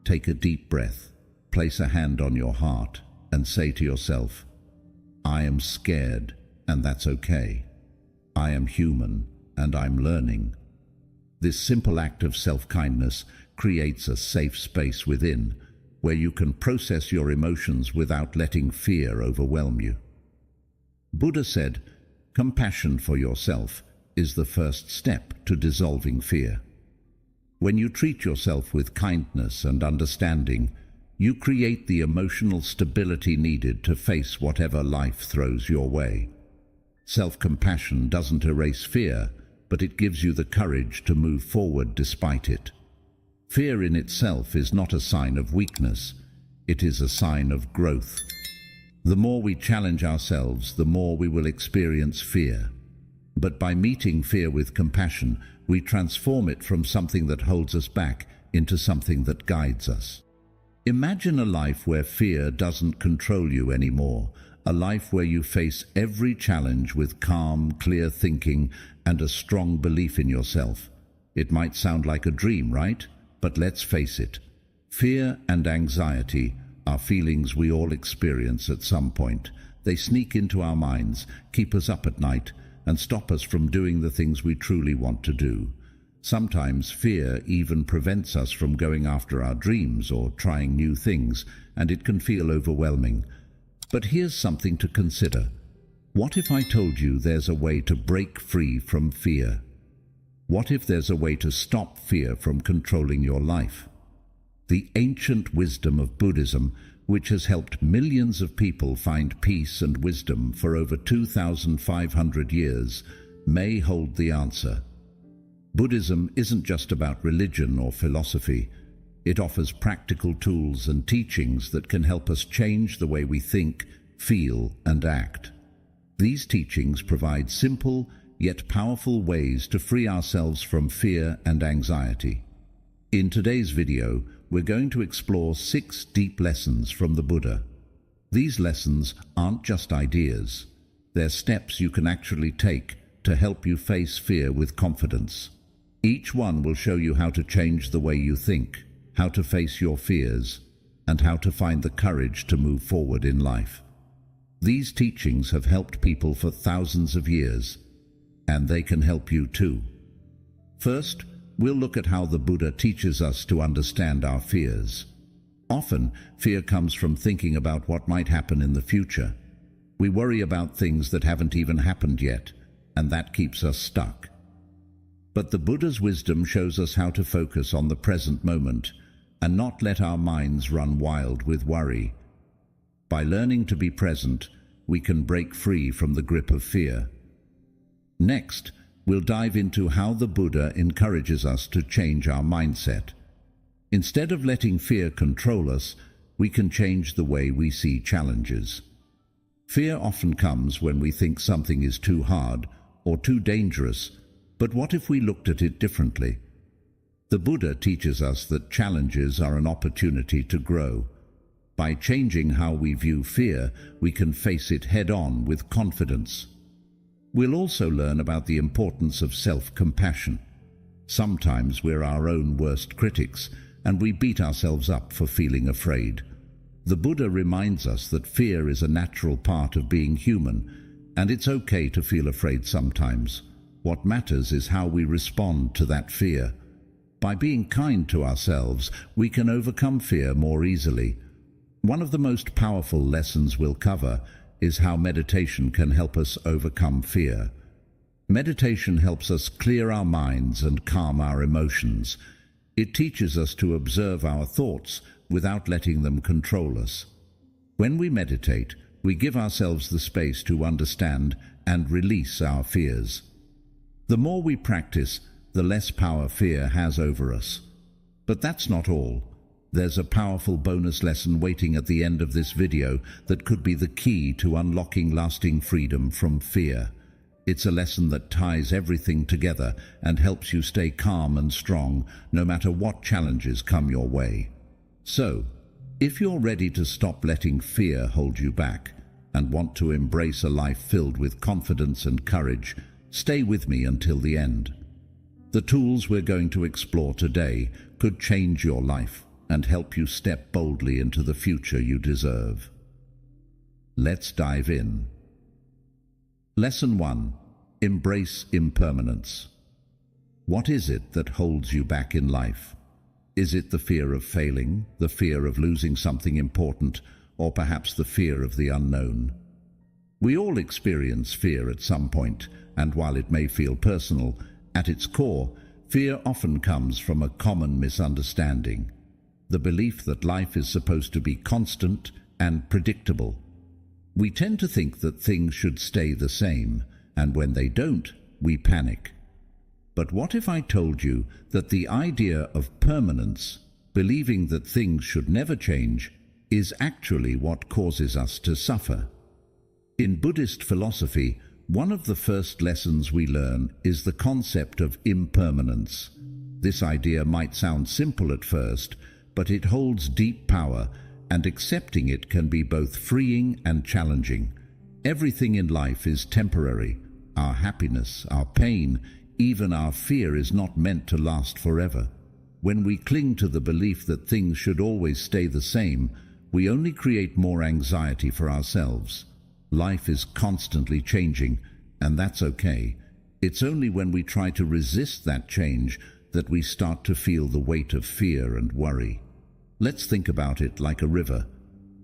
Take a deep breath, place a hand on your heart, and say to yourself, I am scared, and that's okay. I am human, and I'm learning. This simple act of self-kindness creates a safe space within, where you can process your emotions without letting fear overwhelm you. Buddha said, compassion for yourself is the first step to dissolving fear. When you treat yourself with kindness and understanding, you create the emotional stability needed to face whatever life throws your way. Self-compassion doesn't erase fear, but it gives you the courage to move forward despite it. Fear in itself is not a sign of weakness, it is a sign of growth. The more we challenge ourselves, the more we will experience fear. But by meeting fear with compassion, we transform it from something that holds us back into something that guides us. Imagine a life where fear doesn't control you anymore, a life where you face every challenge with calm, clear thinking and a strong belief in yourself. It might sound like a dream, right? But let's face it, fear and anxiety are feelings we all experience at some point. They sneak into our minds, keep us up at night, and stop us from doing the things we truly want to do. Sometimes fear even prevents us from going after our dreams or trying new things, and it can feel overwhelming. But here's something to consider. What if I told you there's a way to break free from fear? What if there's a way to stop fear from controlling your life? The ancient wisdom of Buddhism, which has helped millions of people find peace and wisdom for over 2,500 years, may hold the answer. Buddhism isn't just about religion or philosophy. It offers practical tools and teachings that can help us change the way we think, feel, and act. These teachings provide simple yet powerful ways to free ourselves from fear and anxiety. In today's video, we're going to explore 6 deep lessons from the Buddha. These lessons aren't just ideas. They're steps you can actually take to help you face fear with confidence. Each one will show you how to change the way you think, how to face your fears, and how to find the courage to move forward in life. These teachings have helped people for thousands of years, and they can help you too. First, we'll look at how the Buddha teaches us to understand our fears. Often, fear comes from thinking about what might happen in the future. We worry about things that haven't even happened yet, and that keeps us stuck. But the Buddha's wisdom shows us how to focus on the present moment and not let our minds run wild with worry. By learning to be present, we can break free from the grip of fear. Next, we'll dive into how the Buddha encourages us to change our mindset. Instead of letting fear control us, we can change the way we see challenges. Fear often comes when we think something is too hard or too dangerous, but what if we looked at it differently? The Buddha teaches us that challenges are an opportunity to grow. By changing how we view fear, we can face it head-on with confidence. We'll also learn about the importance of self-compassion. Sometimes we're our own worst critics, and we beat ourselves up for feeling afraid. The Buddha reminds us that fear is a natural part of being human, and it's okay to feel afraid sometimes. What matters is how we respond to that fear. By being kind to ourselves, we can overcome fear more easily. One of the most powerful lessons we'll cover is how meditation can help us overcome fear. Meditation helps us clear our minds and calm our emotions. It teaches us to observe our thoughts without letting them control us. When we meditate, we give ourselves the space to understand and release our fears. The more we practice, the less power fear has over us. But that's not all. There's a powerful bonus lesson waiting at the end of this video that could be the key to unlocking lasting freedom from fear. It's a lesson that ties everything together and helps you stay calm and strong no matter what challenges come your way. So, if you're ready to stop letting fear hold you back and want to embrace a life filled with confidence and courage, stay with me until the end. The tools we're going to explore today could change your life, and help you step boldly into the future you deserve. Let's dive in. Lesson 1. Embrace impermanence. What is it that holds you back in life? Is it the fear of failing, the fear of losing something important, or perhaps the fear of the unknown? We all experience fear at some point, and while it may feel personal, at its core, fear often comes from a common misunderstanding: the belief that life is supposed to be constant and predictable. We tend to think that things should stay the same, and when they don't, we panic. But what if I told you that the idea of permanence, believing that things should never change, is actually what causes us to suffer? In Buddhist philosophy, one of the first lessons we learn is the concept of impermanence. This idea might sound simple at first, but it holds deep power, and accepting it can be both freeing and challenging. Everything in life is temporary. Our happiness, our pain, even our fear is not meant to last forever. When we cling to the belief that things should always stay the same, we only create more anxiety for ourselves. Life is constantly changing, and that's okay. It's only when we try to resist that change that we start to feel the weight of fear and worry. Let's think about it like a river.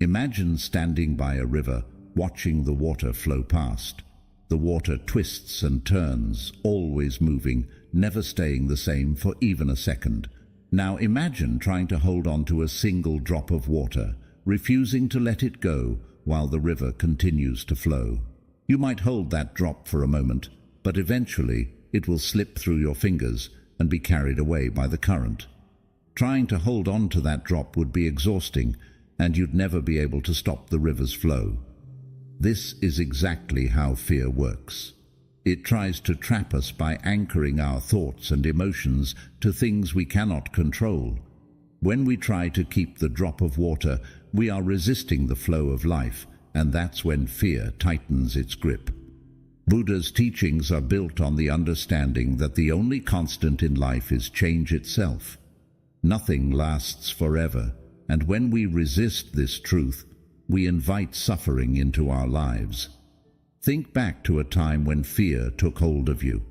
Imagine standing by a river, watching the water flow past. The water twists and turns, always moving, never staying the same for even a second. Now imagine trying to hold on to a single drop of water, refusing to let it go while the river continues to flow. You might hold that drop for a moment, but eventually it will slip through your fingers and be carried away by the current. Trying to hold on to that drop would be exhausting, and you'd never be able to stop the river's flow. This is exactly how fear works. It tries to trap us by anchoring our thoughts and emotions to things we cannot control. When we try to keep the drop of water, we are resisting the flow of life, and that's when fear tightens its grip. Buddha's teachings are built on the understanding that the only constant in life is change itself. Nothing lasts forever, and when we resist this truth, we invite suffering into our lives. Think back to a time when fear took hold of you.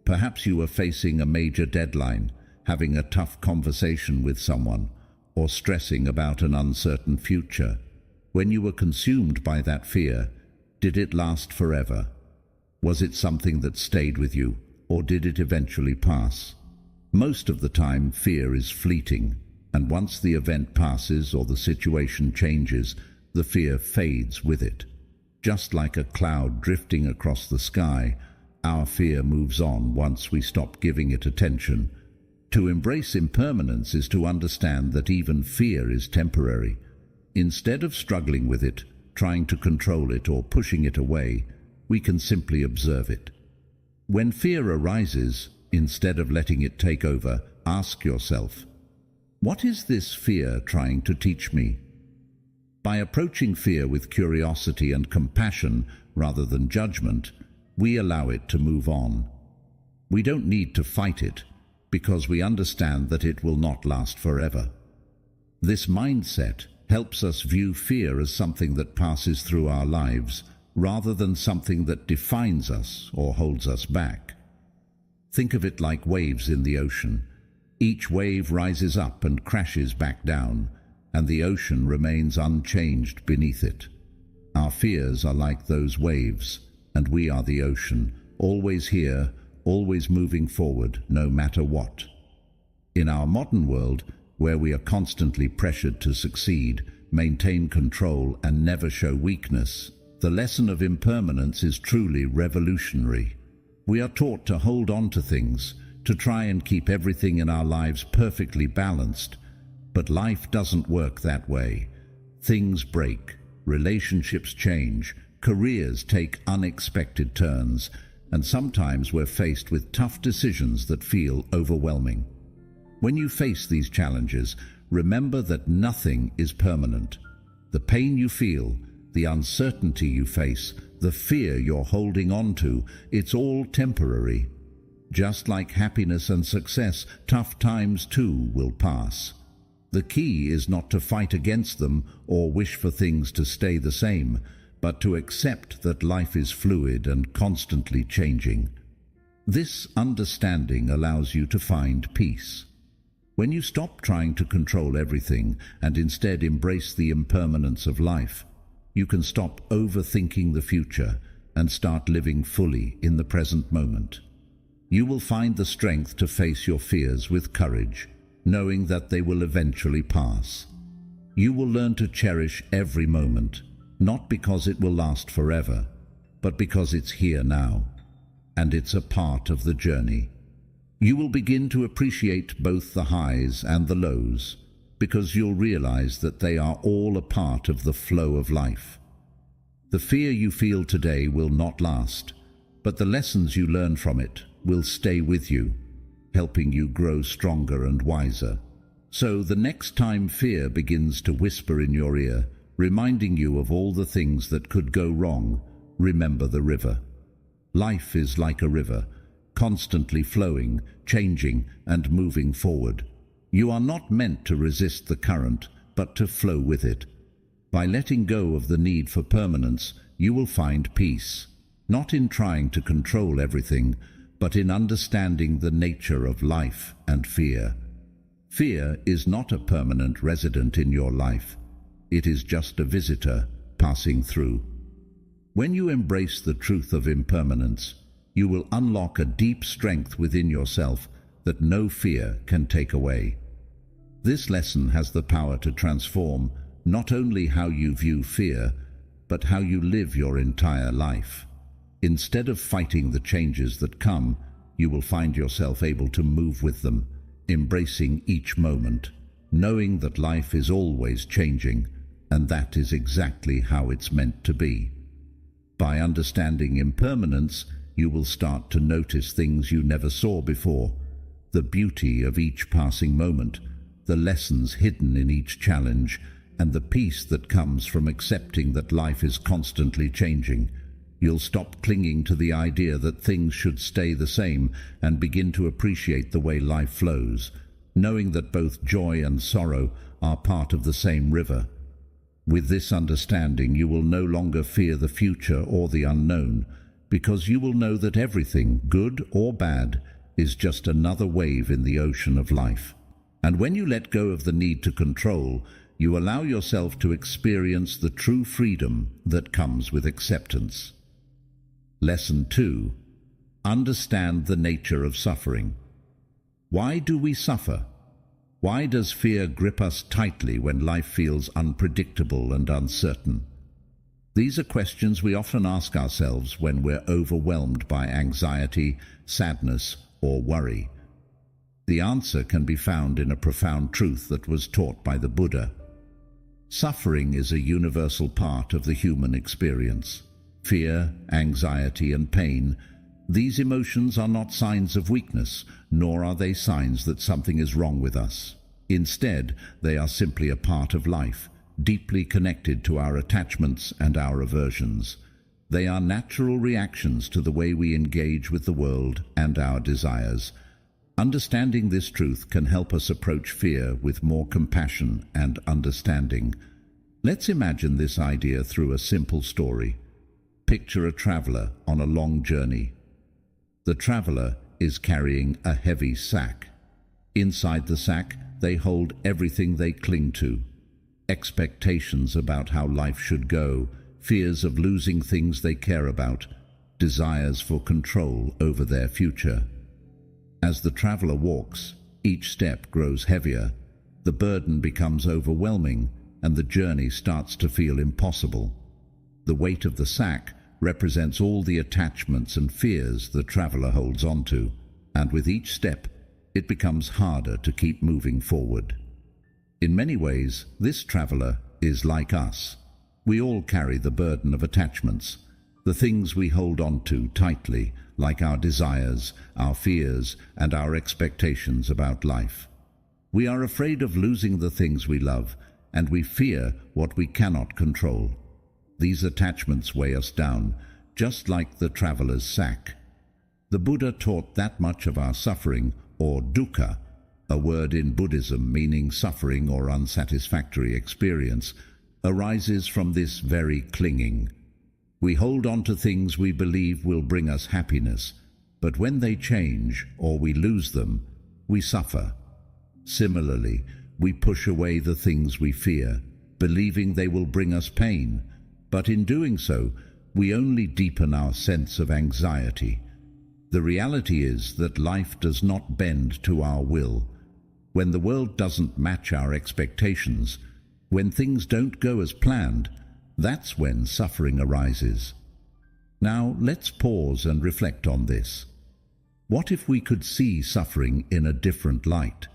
Perhaps you were facing a major deadline, having a tough conversation with someone, or stressing about an uncertain future. When you were consumed by that fear, did it last forever? Was it something that stayed with you, or did it eventually pass? Most of the time, fear is fleeting, and once the event passes or the situation changes, the fear fades with it. Just like a cloud drifting across the sky, our fear moves on once we stop giving it attention. To embrace impermanence is to understand that even fear is temporary. Instead of struggling with it, trying to control it or pushing it away, we can simply observe it. When fear arises, instead of letting it take over, ask yourself, what is this fear trying to teach me? By approaching fear with curiosity and compassion rather than judgment, we allow it to move on. We don't need to fight it, because we understand that it will not last forever. This mindset helps us view fear as something that passes through our lives, rather than something that defines us or holds us back. Think of it like waves in the ocean. Each wave rises up and crashes back down, and the ocean remains unchanged beneath it. Our fears are like those waves, and we are the ocean, always here, always moving forward, no matter what. In our modern world, where we are constantly pressured to succeed, maintain control, and never show weakness, the lesson of impermanence is truly revolutionary. We are taught to hold on to things, to try and keep everything in our lives perfectly balanced. But life doesn't work that way. Things break, relationships change, careers take unexpected turns, and sometimes we're faced with tough decisions that feel overwhelming. When you face these challenges, remember that nothing is permanent. The pain you feel, the uncertainty you face, the fear you're holding on to, it's all temporary. Just like happiness and success, tough times too will pass. The key is not to fight against them or wish for things to stay the same, but to accept that life is fluid and constantly changing. This understanding allows you to find peace. When you stop trying to control everything and instead embrace the impermanence of life, you can stop overthinking the future and start living fully in the present moment. You will find the strength to face your fears with courage, knowing that they will eventually pass. You will learn to cherish every moment, not because it will last forever, but because it's here now, and it's a part of the journey. You will begin to appreciate both the highs and the lows, because you'll realize that they are all a part of the flow of life. The fear you feel today will not last, but the lessons you learn from it will stay with you, helping you grow stronger and wiser. So the next time fear begins to whisper in your ear, reminding you of all the things that could go wrong, remember the river. Life is like a river, constantly flowing, changing, and moving forward. You are not meant to resist the current, but to flow with it. By letting go of the need for permanence, you will find peace, not in trying to control everything, but in understanding the nature of life and fear. Fear is not a permanent resident in your life. It is just a visitor passing through. When you embrace the truth of impermanence, you will unlock a deep strength within yourself that no fear can take away. This lesson has the power to transform not only how you view fear, but how you live your entire life. Instead of fighting the changes that come, you will find yourself able to move with them, embracing each moment, knowing that life is always changing, and that is exactly how it's meant to be. By understanding impermanence, you will start to notice things you never saw before, the beauty of each passing moment, the lessons hidden in each challenge, and the peace that comes from accepting that life is constantly changing. You'll stop clinging to the idea that things should stay the same and begin to appreciate the way life flows, knowing that both joy and sorrow are part of the same river. With this understanding, you will no longer fear the future or the unknown, because you will know that everything, good or bad, is just another wave in the ocean of life. And when you let go of the need to control, you allow yourself to experience the true freedom that comes with acceptance. Lesson 2. Understand the nature of suffering. Why do we suffer? Why does fear grip us tightly when life feels unpredictable and uncertain? These are questions we often ask ourselves when we're overwhelmed by anxiety, sadness, or worry. The answer can be found in a profound truth that was taught by the Buddha. Suffering is a universal part of the human experience. Fear, anxiety, and pain, these emotions are not signs of weakness, nor are they signs that something is wrong with us. Instead, they are simply a part of life, deeply connected to our attachments and our aversions. They are natural reactions to the way we engage with the world and our desires. Understanding this truth can help us approach fear with more compassion and understanding. Let's imagine this idea through a simple story. Picture a traveler on a long journey. The traveler is carrying a heavy sack. Inside the sack, they hold everything they cling to. Expectations about how life should go, fears of losing things they care about, desires for control over their future. As the traveler walks, each step grows heavier, the burden becomes overwhelming, and the journey starts to feel impossible. The weight of the sack represents all the attachments and fears the traveler holds onto, and with each step, it becomes harder to keep moving forward. In many ways, this traveler is like us. We all carry the burden of attachments, the things we hold on to tightly, like our desires, our fears, and our expectations about life. We are afraid of losing the things we love, and we fear what we cannot control. These attachments weigh us down, just like the traveler's sack. The Buddha taught that much of our suffering, or dukkha, a word in Buddhism meaning suffering or unsatisfactory experience, arises from this very clinging. We hold on to things we believe will bring us happiness, but when they change or we lose them, we suffer. Similarly, we push away the things we fear, believing they will bring us pain, but in doing so, we only deepen our sense of anxiety. The reality is that life does not bend to our will. When the world doesn't match our expectations, when things don't go as planned, that's when suffering arises. Now, let's pause and reflect on this. What if we could see suffering in a different light?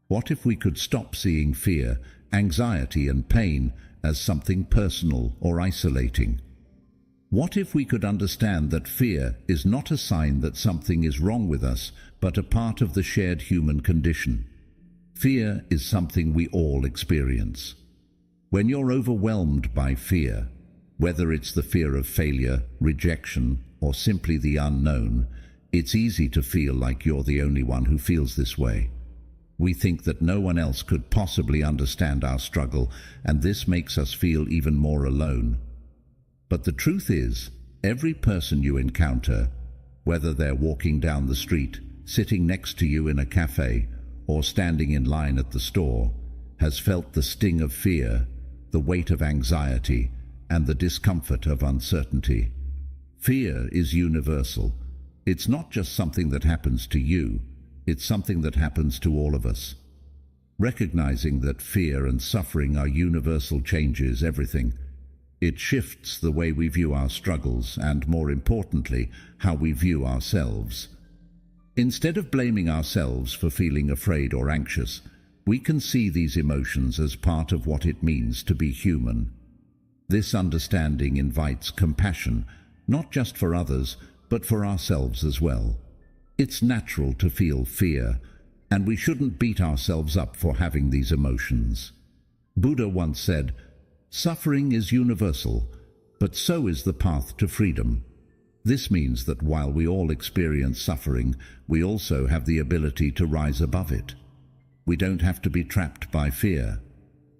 What if we could stop seeing fear, anxiety and pain as something personal or isolating? What if we could understand that fear is not a sign that something is wrong with us, but a part of the shared human condition? Fear is something we all experience. When you're overwhelmed by fear, whether it's the fear of failure, rejection, or simply the unknown, it's easy to feel like you're the only one who feels this way. We think that no one else could possibly understand our struggle, and this makes us feel even more alone. But the truth is, every person you encounter, whether they're walking down the street, sitting next to you in a cafe, or standing in line at the store, has felt the sting of fear, the weight of anxiety, and the discomfort of uncertainty. Fear is universal. It's not just something that happens to you, it's something that happens to all of us. Recognizing that fear and suffering are universal changes everything. It shifts the way we view our struggles and, more importantly, how we view ourselves. Instead of blaming ourselves for feeling afraid or anxious, we can see these emotions as part of what it means to be human. This understanding invites compassion, not just for others, but for ourselves as well. It's natural to feel fear, and we shouldn't beat ourselves up for having these emotions. Buddha once said, "Suffering is universal, but so is the path to freedom." This means that while we all experience suffering, we also have the ability to rise above it. We don't have to be trapped by fear.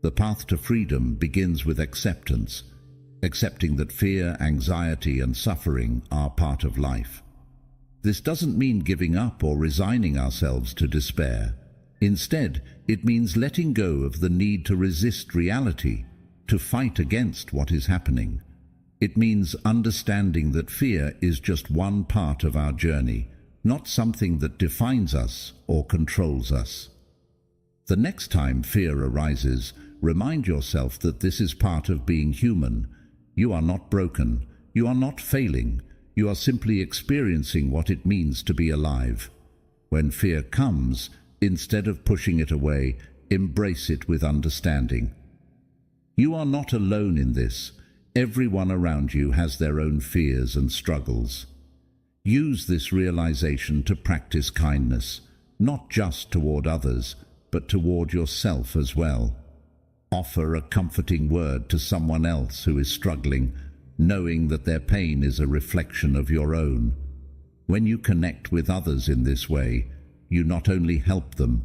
The path to freedom begins with acceptance, accepting that fear, anxiety, and suffering are part of life. This doesn't mean giving up or resigning ourselves to despair. Instead, it means letting go of the need to resist reality, to fight against what is happening. It means understanding that fear is just one part of our journey, not something that defines us or controls us. The next time fear arises, remind yourself that this is part of being human. You are not broken. You are not failing. You are simply experiencing what it means to be alive. When fear comes, instead of pushing it away, embrace it with understanding. You are not alone in this. Everyone around you has their own fears and struggles. Use this realization to practice kindness, not just toward others, but toward yourself as well. Offer a comforting word to someone else who is struggling, knowing that their pain is a reflection of your own. When you connect with others in this way, you not only help them,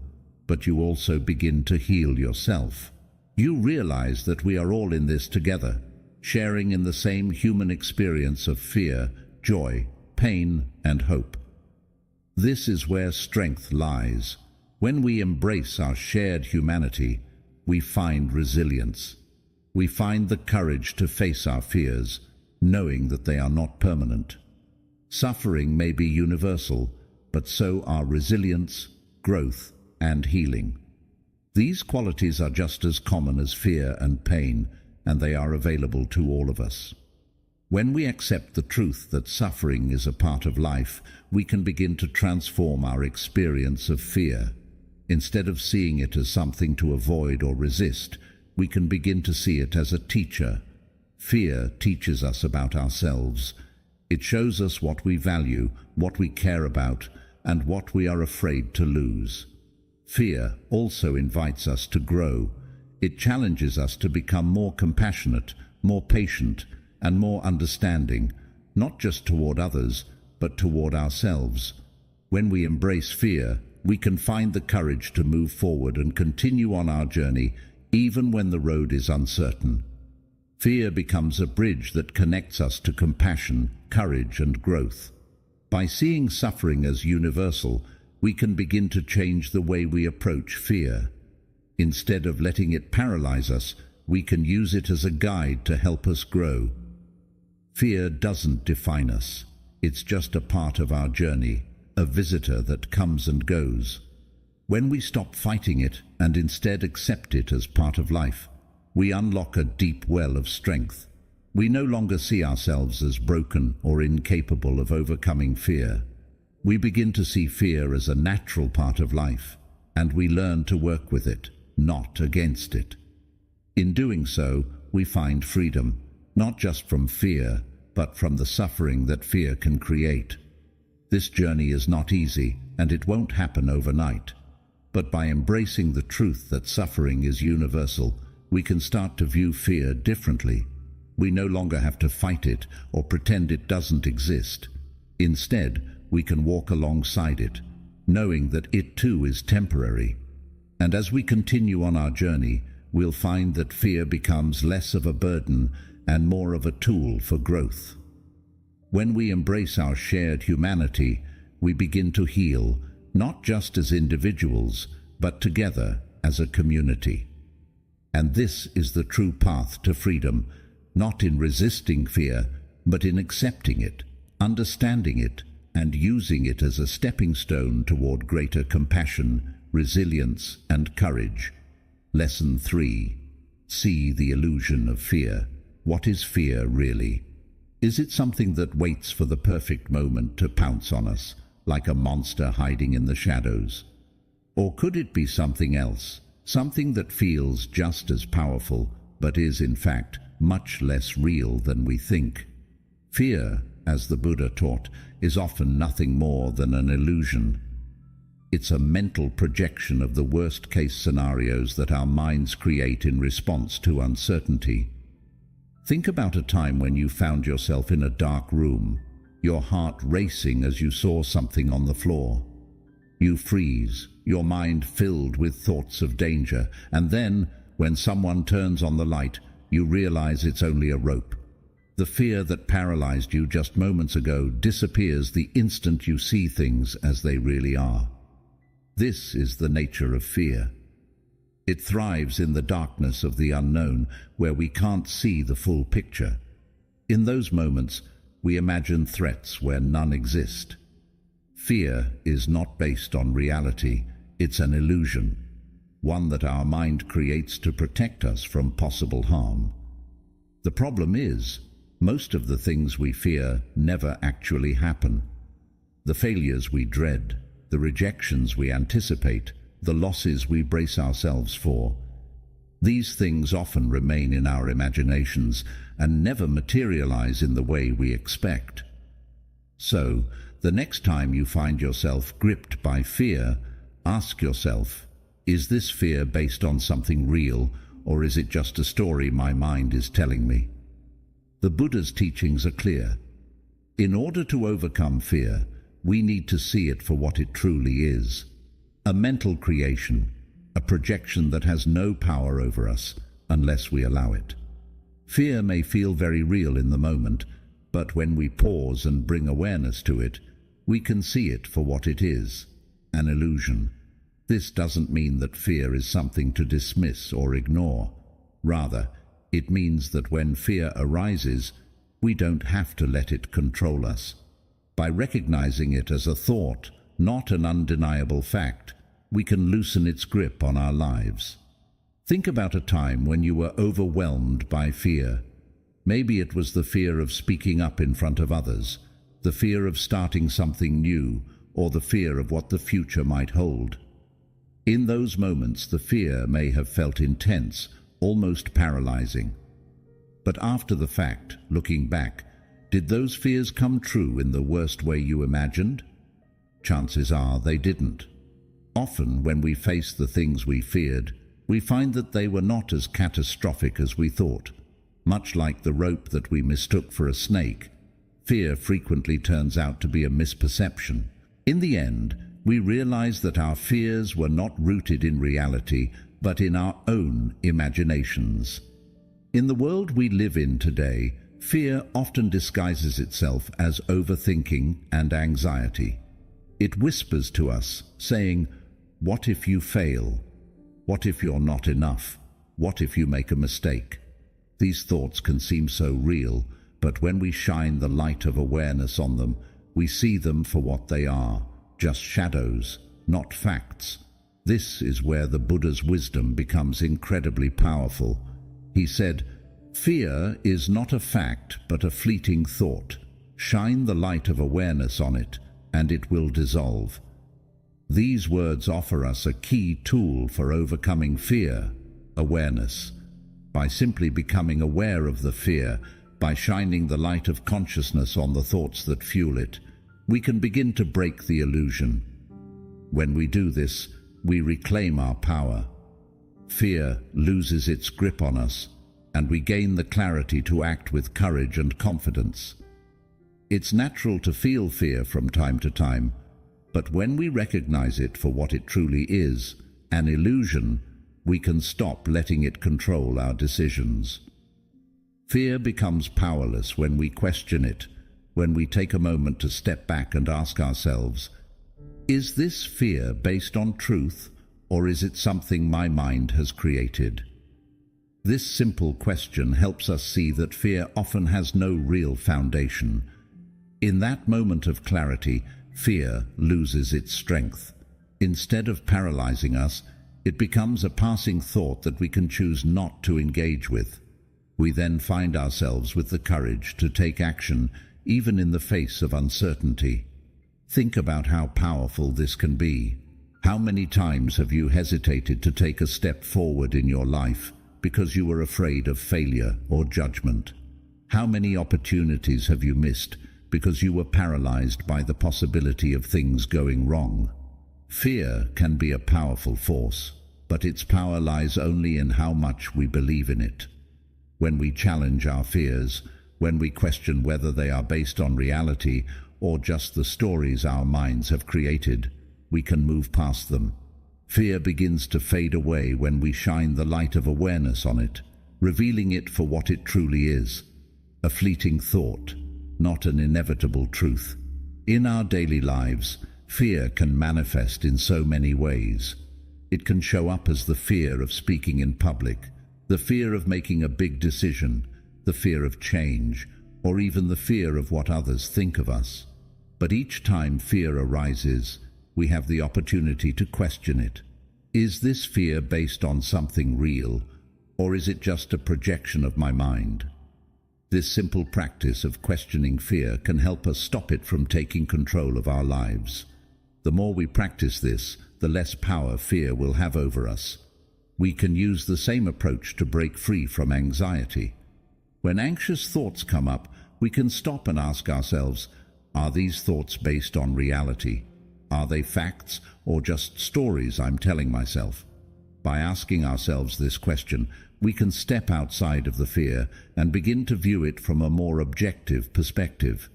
but you also begin to heal yourself. You realize that we are all in this together, sharing in the same human experience of fear, joy, pain, and hope. This is where strength lies. When we embrace our shared humanity, we find resilience. We find the courage to face our fears, knowing that they are not permanent. Suffering may be universal, but so are resilience, growth, and healing. These qualities are just as common as fear and pain, and they are available to all of us. When we accept the truth that suffering is a part of life, we can begin to transform our experience of fear. Instead of seeing it as something to avoid or resist, we can begin to see it as a teacher. Fear teaches us about ourselves. It shows us what we value, what we care about, and what we are afraid to lose. Fear also invites us to grow. It challenges us to become more compassionate, more patient, and more understanding, not just toward others, but toward ourselves. When we embrace fear, we can find the courage to move forward and continue on our journey even when the road is uncertain. Fear becomes a bridge that connects us to compassion, courage, and growth. By seeing suffering as universal, we can begin to change the way we approach fear. Instead of letting it paralyze us, we can use it as a guide to help us grow. Fear doesn't define us. It's just a part of our journey, a visitor that comes and goes. When we stop fighting it and instead accept it as part of life, we unlock a deep well of strength. We no longer see ourselves as broken or incapable of overcoming fear. We begin to see fear as a natural part of life, and we learn to work with it, not against it. In doing so, we find freedom, not just from fear, but from the suffering that fear can create. This journey is not easy, and it won't happen overnight. But by embracing the truth that suffering is universal, we can start to view fear differently. We no longer have to fight it or pretend it doesn't exist. Instead, we can walk alongside it, knowing that it too is temporary. And as we continue on our journey, we'll find that fear becomes less of a burden and more of a tool for growth. When we embrace our shared humanity, we begin to heal, not just as individuals, but together as a community. And this is the true path to freedom, not in resisting fear, but in accepting it, understanding it, and using it as a stepping stone toward greater compassion, resilience, and courage. Lesson 3. See the illusion of fear. What is fear really? Is it something that waits for the perfect moment to pounce on us, like a monster hiding in the shadows? Or could it be something else, something that feels just as powerful, but is in fact much less real than we think? Fear, as the Buddha taught, is often nothing more than an illusion. It's a mental projection of the worst-case scenarios that our minds create in response to uncertainty. Think about a time when you found yourself in a dark room, your heart racing as you saw something on the floor. You freeze, your mind filled with thoughts of danger, and then, when someone turns on the light, you realize it's only a rope. The fear that paralyzed you just moments ago disappears the instant you see things as they really are. This is the nature of fear. It thrives in the darkness of the unknown, where we can't see the full picture. In those moments, we imagine threats where none exist. Fear is not based on reality, it's an illusion, one that our mind creates to protect us from possible harm. The problem is, most of the things we fear never actually happen. The failures we dread, the rejections we anticipate, the losses we brace ourselves for. These things often remain in our imaginations and never materialize in the way we expect. So, the next time you find yourself gripped by fear, ask yourself, is this fear based on something real, or is it just a story my mind is telling me? The Buddha's teachings are clear. In order to overcome fear, we need to see it for what it truly is. A mental creation, a projection that has no power over us unless we allow it. Fear may feel very real in the moment, but when we pause and bring awareness to it, we can see it for what it is, an illusion. This doesn't mean that fear is something to dismiss or ignore. Rather, it means that when fear arises, we don't have to let it control us. By recognizing it as a thought, not an undeniable fact, we can loosen its grip on our lives. Think about a time when you were overwhelmed by fear. Maybe it was the fear of speaking up in front of others, the fear of starting something new, or the fear of what the future might hold. In those moments, the fear may have felt intense, almost paralyzing. But after the fact, looking back, did those fears come true in the worst way you imagined? Chances are they didn't. Often, when we face the things we feared, we find that they were not as catastrophic as we thought. Much like the rope that we mistook for a snake, fear frequently turns out to be a misperception. In the end, we realize that our fears were not rooted in reality, but in our own imaginations. In the world we live in today, fear often disguises itself as overthinking and anxiety. It whispers to us, saying, "What if you fail? What if you're not enough? What if you make a mistake?" These thoughts can seem so real, but when we shine the light of awareness on them, we see them for what they are, just shadows, not facts. This is where the Buddha's wisdom becomes incredibly powerful. He said, "Fear is not a fact, but a fleeting thought. Shine the light of awareness on it, and it will dissolve." These words offer us a key tool for overcoming fear: awareness. By simply becoming aware of the fear, by shining the light of consciousness on the thoughts that fuel it, we can begin to break the illusion. When we do this, we reclaim our power. Fear loses its grip on us, and we gain the clarity to act with courage and confidence. It's natural to feel fear from time to time, but when we recognize it for what it truly is, an illusion, we can stop letting it control our decisions. Fear becomes powerless when we question it, when we take a moment to step back and ask ourselves, is this fear based on truth, or is it something my mind has created? This simple question helps us see that fear often has no real foundation. In that moment of clarity, fear loses its strength. Instead of paralyzing us, it becomes a passing thought that we can choose not to engage with. We then find ourselves with the courage to take action, even in the face of uncertainty. Think about how powerful this can be. How many times have you hesitated to take a step forward in your life because you were afraid of failure or judgment? How many opportunities have you missed because you were paralyzed by the possibility of things going wrong? Fear can be a powerful force, but its power lies only in how much we believe in it. When we challenge our fears, when we question whether they are based on reality or just the stories our minds have created, we can move past them. Fear begins to fade away when we shine the light of awareness on it, revealing it for what it truly is: a fleeting thought, not an inevitable truth. In our daily lives, fear can manifest in so many ways. It can show up as the fear of speaking in public, the fear of making a big decision, the fear of change, or even the fear of what others think of us. But each time fear arises, we have the opportunity to question it. Is this fear based on something real, or is it just a projection of my mind? This simple practice of questioning fear can help us stop it from taking control of our lives. The more we practice this, the less power fear will have over us. We can use the same approach to break free from anxiety. When anxious thoughts come up, we can stop and ask ourselves, are these thoughts based on reality? Are they facts or just stories I'm telling myself? By asking ourselves this question, we can step outside of the fear and begin to view it from a more objective perspective.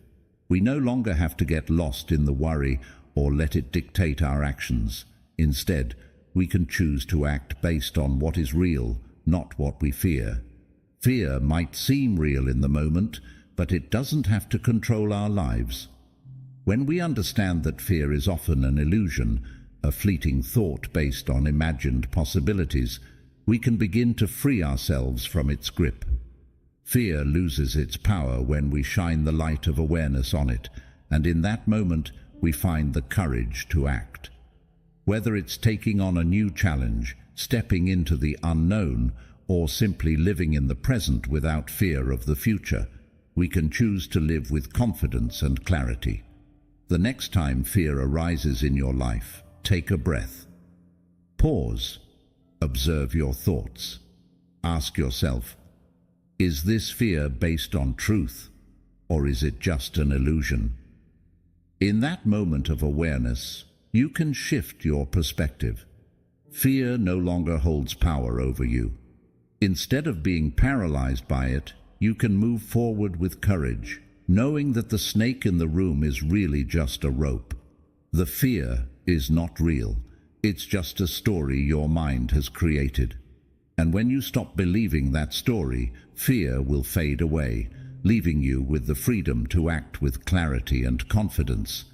We no longer have to get lost in the worry or let it dictate our actions. Instead, we can choose to act based on what is real, not what we fear. Fear might seem real in the moment, but it doesn't have to control our lives. When we understand that fear is often an illusion, a fleeting thought based on imagined possibilities, we can begin to free ourselves from its grip. Fear loses its power when we shine the light of awareness on it, and in that moment we find the courage to act. Whether it's taking on a new challenge, stepping into the unknown, or simply living in the present without fear of the future, we can choose to live with confidence and clarity. The next time fear arises in your life, take a breath. Pause. Observe your thoughts. Ask yourself, is this fear based on truth, or is it just an illusion? In that moment of awareness, you can shift your perspective. Fear no longer holds power over you. Instead of being paralyzed by it, you can move forward with courage, knowing that the snake in the room is really just a rope. The fear is not real. It's just a story your mind has created. And when you stop believing that story, fear will fade away, leaving you with the freedom to act with clarity and confidence.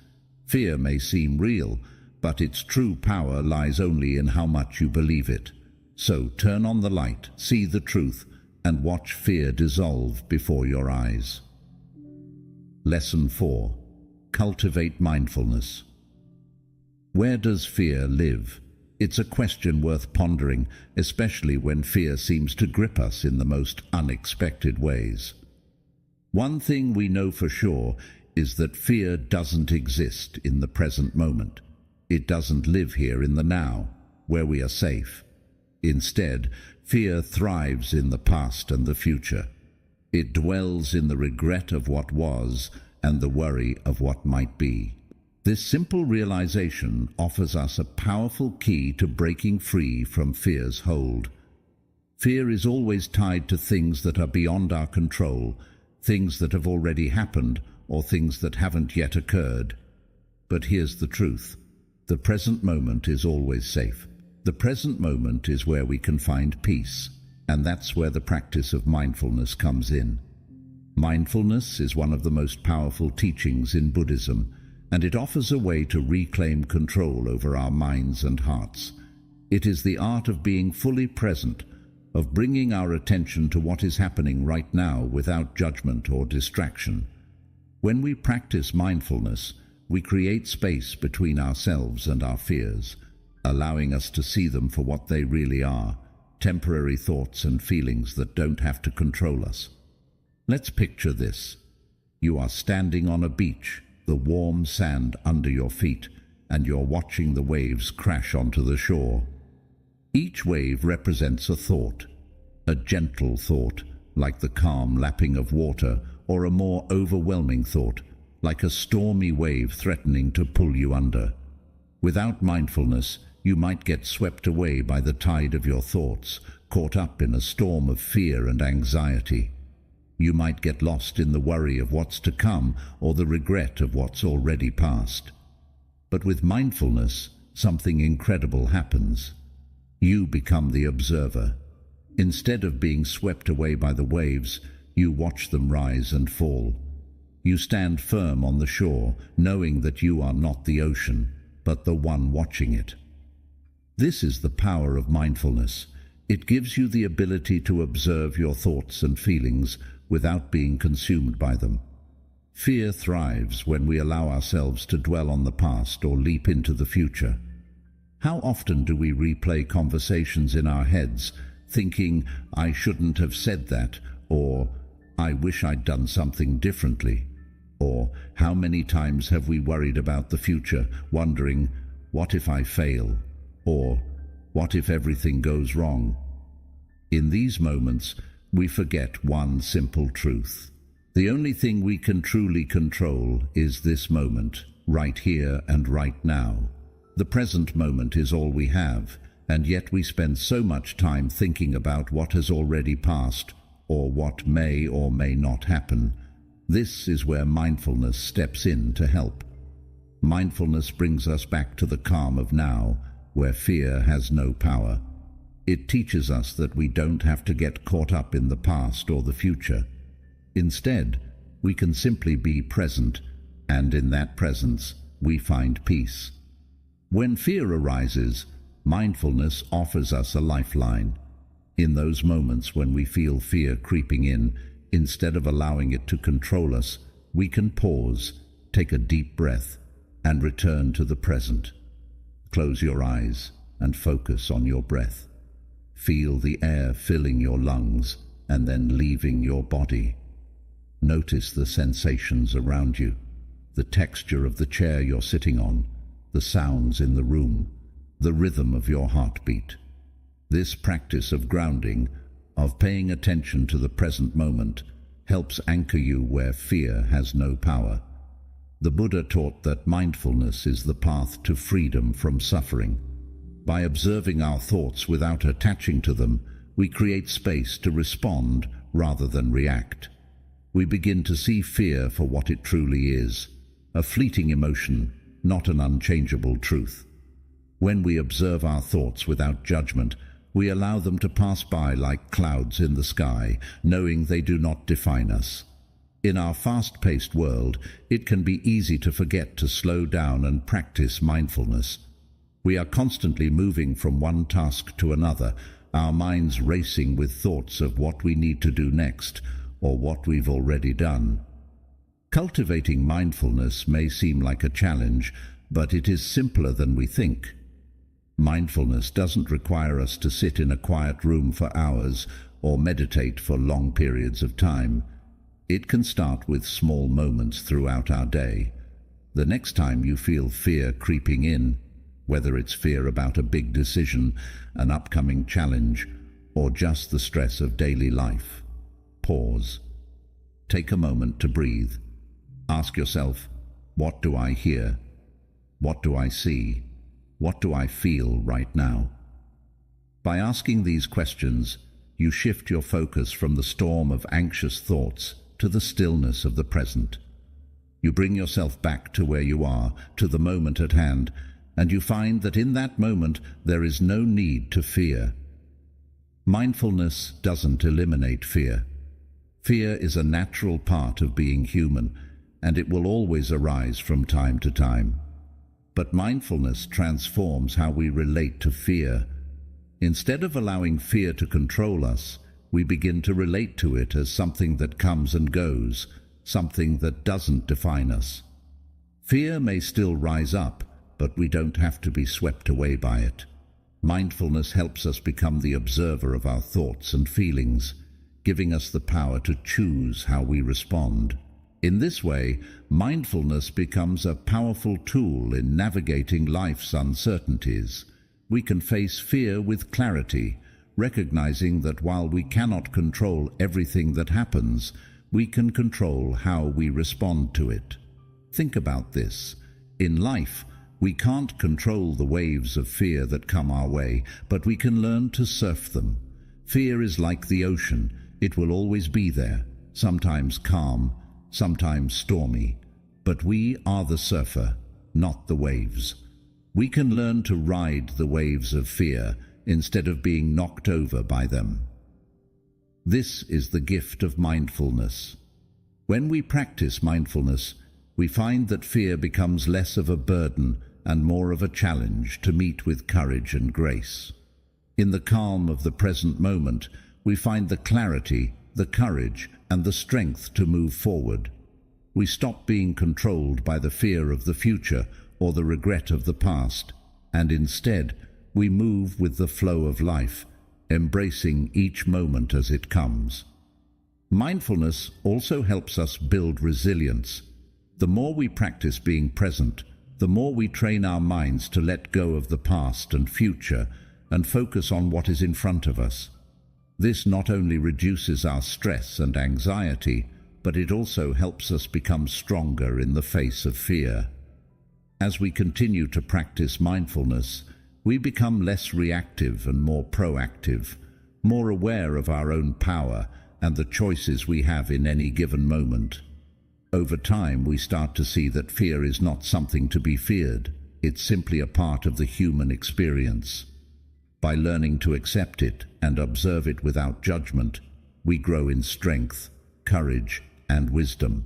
Fear may seem real, but its true power lies only in how much you believe it. So turn on the light, see the truth, and watch fear dissolve before your eyes. Lesson 4. Cultivate mindfulness. Where does fear live? It's a question worth pondering, especially when fear seems to grip us in the most unexpected ways. One thing we know for sure is that fear doesn't exist in the present moment. It doesn't live here in the now, where we are safe. Instead, fear thrives in the past and the future. It dwells in the regret of what was and the worry of what might be. This simple realization offers us a powerful key to breaking free from fear's hold. Fear is always tied to things that are beyond our control, things that have already happened or things that haven't yet occurred. But here's the truth. The present moment is always safe. The present moment is where we can find peace, and that's where the practice of mindfulness comes in. Mindfulness is one of the most powerful teachings in Buddhism, and it offers a way to reclaim control over our minds and hearts. It is the art of being fully present, of bringing our attention to what is happening right now without judgment or distraction. When we practice mindfulness, we create space between ourselves and our fears, allowing us to see them for what they really are, temporary thoughts and feelings that don't have to control us. Let's picture this. You are standing on a beach, the warm sand under your feet, and you're watching the waves crash onto the shore. Each wave represents a thought, a gentle thought, like the calm lapping of water, or a more overwhelming thought, like a stormy wave threatening to pull you under. Without mindfulness, you might get swept away by the tide of your thoughts, caught up in a storm of fear and anxiety. You might get lost in the worry of what's to come or the regret of what's already past. But with mindfulness, something incredible happens. You become the observer. Instead of being swept away by the waves, you watch them rise and fall. You stand firm on the shore, knowing that you are not the ocean, but the one watching it. This is the power of mindfulness. It gives you the ability to observe your thoughts and feelings without being consumed by them. Fear thrives when we allow ourselves to dwell on the past or leap into the future. How often do we replay conversations in our heads, thinking, "I shouldn't have said that," or "I wish I'd done something differently"? Or how many times have we worried about the future, wondering, "What if I fail?" Or "What if everything goes wrong?" In these moments, we forget one simple truth. The only thing we can truly control is this moment, right here and right now. The present moment is all we have, and yet we spend so much time thinking about what has already passed, or what may or may not happen. This is where mindfulness steps in to help. Mindfulness brings us back to the calm of now, where fear has no power. It teaches us that we don't have to get caught up in the past or the future. Instead, we can simply be present, and in that presence, we find peace. When fear arises, mindfulness offers us a lifeline. In those moments when we feel fear creeping in, instead of allowing it to control us, we can pause, take a deep breath, and return to the present. Close your eyes and focus on your breath. Feel the air filling your lungs and then leaving your body. Notice the sensations around you, the texture of the chair you're sitting on, the sounds in the room, the rhythm of your heartbeat. This practice of grounding, of paying attention to the present moment, helps anchor you where fear has no power. The Buddha taught that mindfulness is the path to freedom from suffering. By observing our thoughts without attaching to them, we create space to respond rather than react. We begin to see fear for what it truly is, a fleeting emotion, not an unchangeable truth. When we observe our thoughts without judgment, we allow them to pass by like clouds in the sky, knowing they do not define us. In our fast-paced world, it can be easy to forget to slow down and practice mindfulness. We are constantly moving from one task to another, our minds racing with thoughts of what we need to do next, or what we've already done. Cultivating mindfulness may seem like a challenge, but it is simpler than we think. Mindfulness doesn't require us to sit in a quiet room for hours or meditate for long periods of time. It can start with small moments throughout our day. The next time you feel fear creeping in, whether it's fear about a big decision, an upcoming challenge, or just the stress of daily life, pause. Take a moment to breathe. Ask yourself, what do I hear? What do I see? What do I feel right now? By asking these questions, you shift your focus from the storm of anxious thoughts to the stillness of the present. You bring yourself back to where you are, to the moment at hand, and you find that in that moment there is no need to fear. Mindfulness doesn't eliminate fear. Fear is a natural part of being human, and it will always arise from time to time. But mindfulness transforms how we relate to fear. Instead of allowing fear to control us, we begin to relate to it as something that comes and goes, something that doesn't define us. Fear may still rise up, but we don't have to be swept away by it. Mindfulness helps us become the observer of our thoughts and feelings, giving us the power to choose how we respond. In this way, mindfulness becomes a powerful tool in navigating life's uncertainties. We can face fear with clarity, recognizing that while we cannot control everything that happens, we can control how we respond to it. Think about this. In life, we can't control the waves of fear that come our way, but we can learn to surf them. Fear is like the ocean. It will always be there, sometimes calm, sometimes stormy, but we are the surfer, not the waves. We can learn to ride the waves of fear instead of being knocked over by them. This is the gift of mindfulness. When we practice mindfulness, we find that fear becomes less of a burden and more of a challenge to meet with courage and grace. In the calm of the present moment, we find the clarity, the courage, and the strength to move forward. We stop being controlled by the fear of the future or the regret of the past, and instead we move with the flow of life, embracing each moment as it comes. Mindfulness also helps us build resilience. The more we practice being present, the more we train our minds to let go of the past and future and focus on what is in front of us. This not only reduces our stress and anxiety, but it also helps us become stronger in the face of fear. As we continue to practice mindfulness, we become less reactive and more proactive, more aware of our own power and the choices we have in any given moment. Over time, we start to see that fear is not something to be feared. It's simply a part of the human experience. By learning to accept it and observe it without judgment, we grow in strength, courage, and wisdom.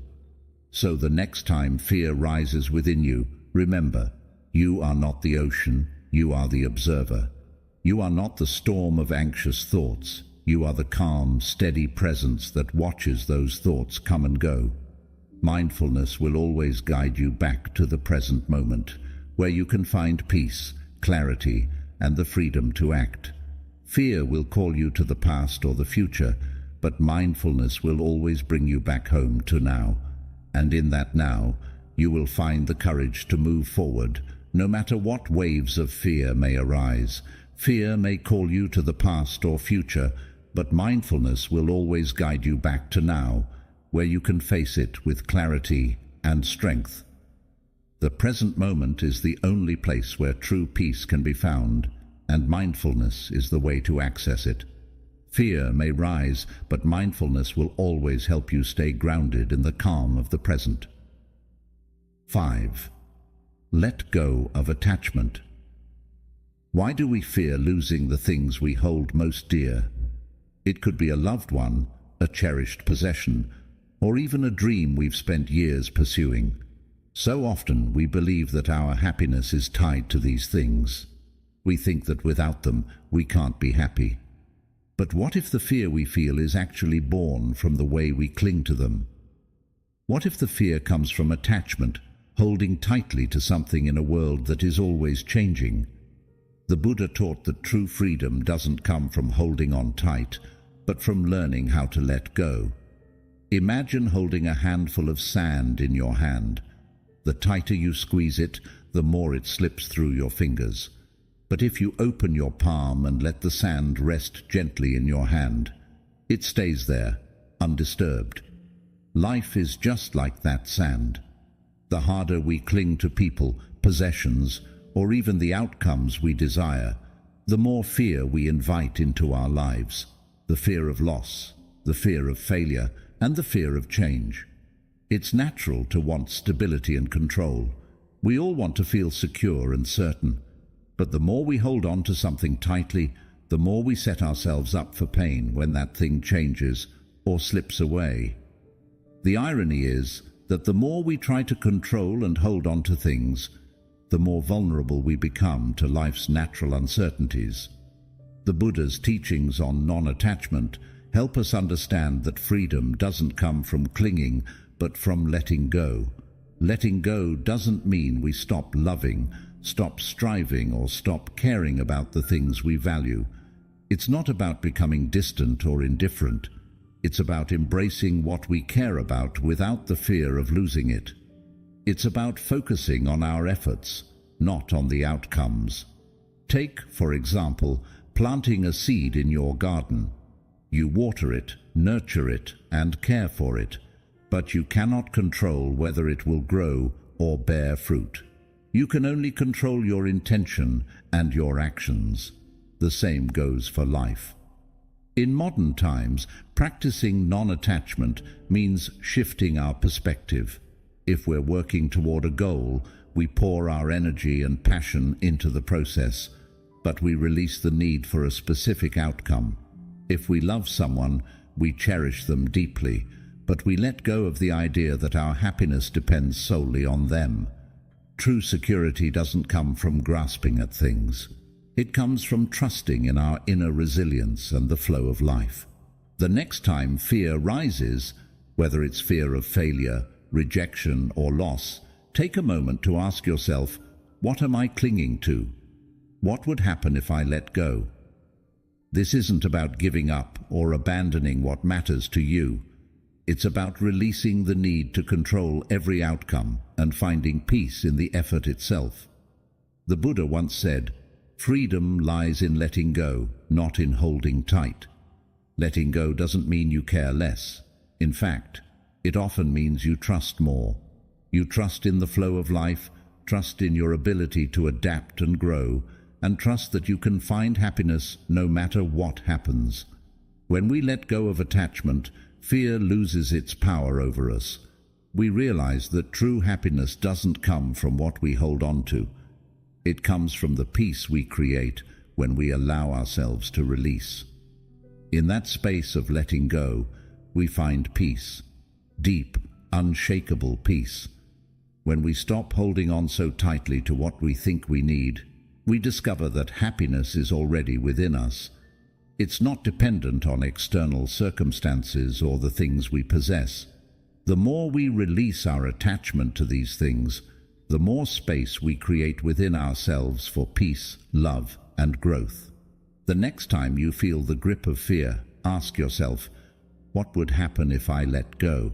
So the next time fear rises within you, remember, you are not the ocean, you are the observer. You are not the storm of anxious thoughts. You are the calm, steady presence that watches those thoughts come and go. Mindfulness will always guide you back to the present moment, where you can find peace, clarity, and the freedom to act. Fear will call you to the past or the future, but mindfulness will always bring you back home to now. And in that now, you will find the courage to move forward, no matter what waves of fear may arise. Fear may call you to the past or future, but mindfulness will always guide you back to now, where you can face it with clarity and strength. The present moment is the only place where true peace can be found, and mindfulness is the way to access it. Fear may rise, but mindfulness will always help you stay grounded in the calm of the present. 5. Let go of attachment. Why do we fear losing the things we hold most dear? It could be a loved one, a cherished possession, or even a dream we've spent years pursuing. So often we believe that our happiness is tied to these things. We think that without them we can't be happy. But what if the fear we feel is actually born from the way we cling to them? What if the fear comes from attachment, holding tightly to something in a world that is always changing? The Buddha taught that true freedom doesn't come from holding on tight, but from learning how to let go. Imagine holding a handful of sand in your hand. The tighter you squeeze it, the more it slips through your fingers. But if you open your palm and let the sand rest gently in your hand, it stays there, undisturbed. Life is just like that sand. The harder we cling to people, possessions, or even the outcomes we desire, the more fear we invite into our lives. The fear of loss, the fear of failure, and the fear of change. It's natural to want stability and control. We all want to feel secure and certain. But the more we hold on to something tightly, the more we set ourselves up for pain when that thing changes or slips away. The irony is that the more we try to control and hold on to things, the more vulnerable we become to life's natural uncertainties. The Buddha's teachings on non-attachment help us understand that freedom doesn't come from clinging, but from letting go. Letting go doesn't mean we stop loving, stop striving, or stop caring about the things we value. It's not about becoming distant or indifferent. It's about embracing what we care about without the fear of losing it. It's about focusing on our efforts, not on the outcomes. Take, for example, planting a seed in your garden. You water it, nurture it, and care for it, but you cannot control whether it will grow or bear fruit. You can only control your intention and your actions. The same goes for life. In modern times, practicing non-attachment means shifting our perspective. If we're working toward a goal, we pour our energy and passion into the process, but we release the need for a specific outcome. If we love someone, we cherish them deeply, but we let go of the idea that our happiness depends solely on them. True security doesn't come from grasping at things. It comes from trusting in our inner resilience and the flow of life. The next time fear rises, whether it's fear of failure, rejection, or loss, take a moment to ask yourself, what am I clinging to? What would happen if I let go? This isn't about giving up or abandoning what matters to you. It's about releasing the need to control every outcome and finding peace in the effort itself. The Buddha once said, "Freedom lies in letting go, not in holding tight." Letting go doesn't mean you care less. In fact, it often means you trust more. You trust in the flow of life, trust in your ability to adapt and grow, and trust that you can find happiness no matter what happens. When we let go of attachment, fear loses its power over us. We realize that true happiness doesn't come from what we hold on to. It comes from the peace we create when we allow ourselves to release. In that space of letting go, we find peace, deep, unshakable peace. When we stop holding on so tightly to what we think we need, we discover that happiness is already within us. It's not dependent on external circumstances or the things we possess. The more we release our attachment to these things, the more space we create within ourselves for peace, love, and growth. The next time you feel the grip of fear, ask yourself, what would happen if I let go?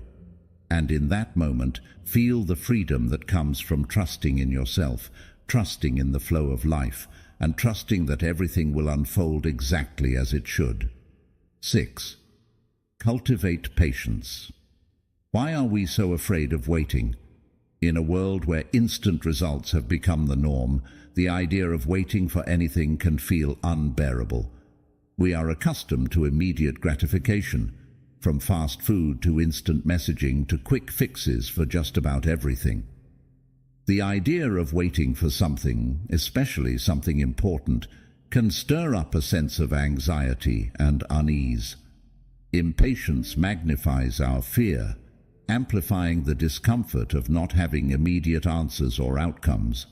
And in that moment, feel the freedom that comes from trusting in yourself, trusting in the flow of life, and trusting that everything will unfold exactly as it should. 6. Cultivate patience. Why are we so afraid of waiting? In a world where instant results have become the norm, the idea of waiting for anything can feel unbearable. We are accustomed to immediate gratification, from fast food to instant messaging to quick fixes for just about everything. The idea of waiting for something, especially something important, can stir up a sense of anxiety and unease. Impatience magnifies our fear, amplifying the discomfort of not having immediate answers or outcomes.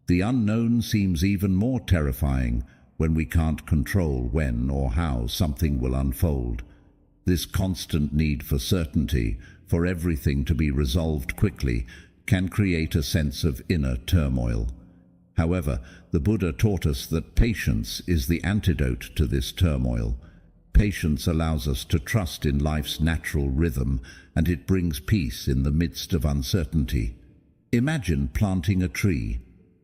The unknown seems even more terrifying when we can't control when or how something will unfold. This constant need for certainty, for everything to be resolved quickly, can create a sense of inner turmoil. However, the Buddha taught us that patience is the antidote to this turmoil. Patience allows us to trust in life's natural rhythm, and it brings peace in the midst of uncertainty. Imagine planting a tree.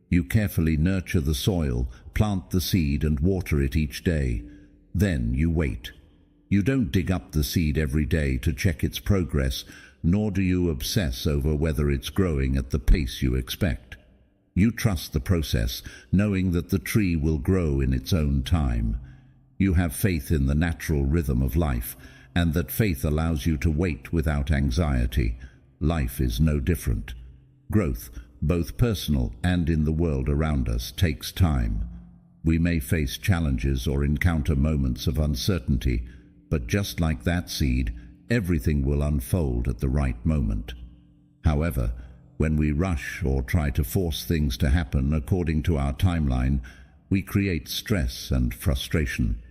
You carefully nurture the soil, plant the seed and water it each day. Then you wait. You don't dig up the seed every day to check its progress, nor do you obsess over whether it's growing at the pace you expect. You trust the process, knowing that the tree will grow in its own time. You have faith in the natural rhythm of life, and that faith allows you to wait without anxiety. Life is no different. Growth, both personal and in the world around us, takes time. We may face challenges or encounter moments of uncertainty, but just like that seed, everything will unfold at the right moment. However, when we rush or try to force things to happen according to our timeline, we create stress and frustration.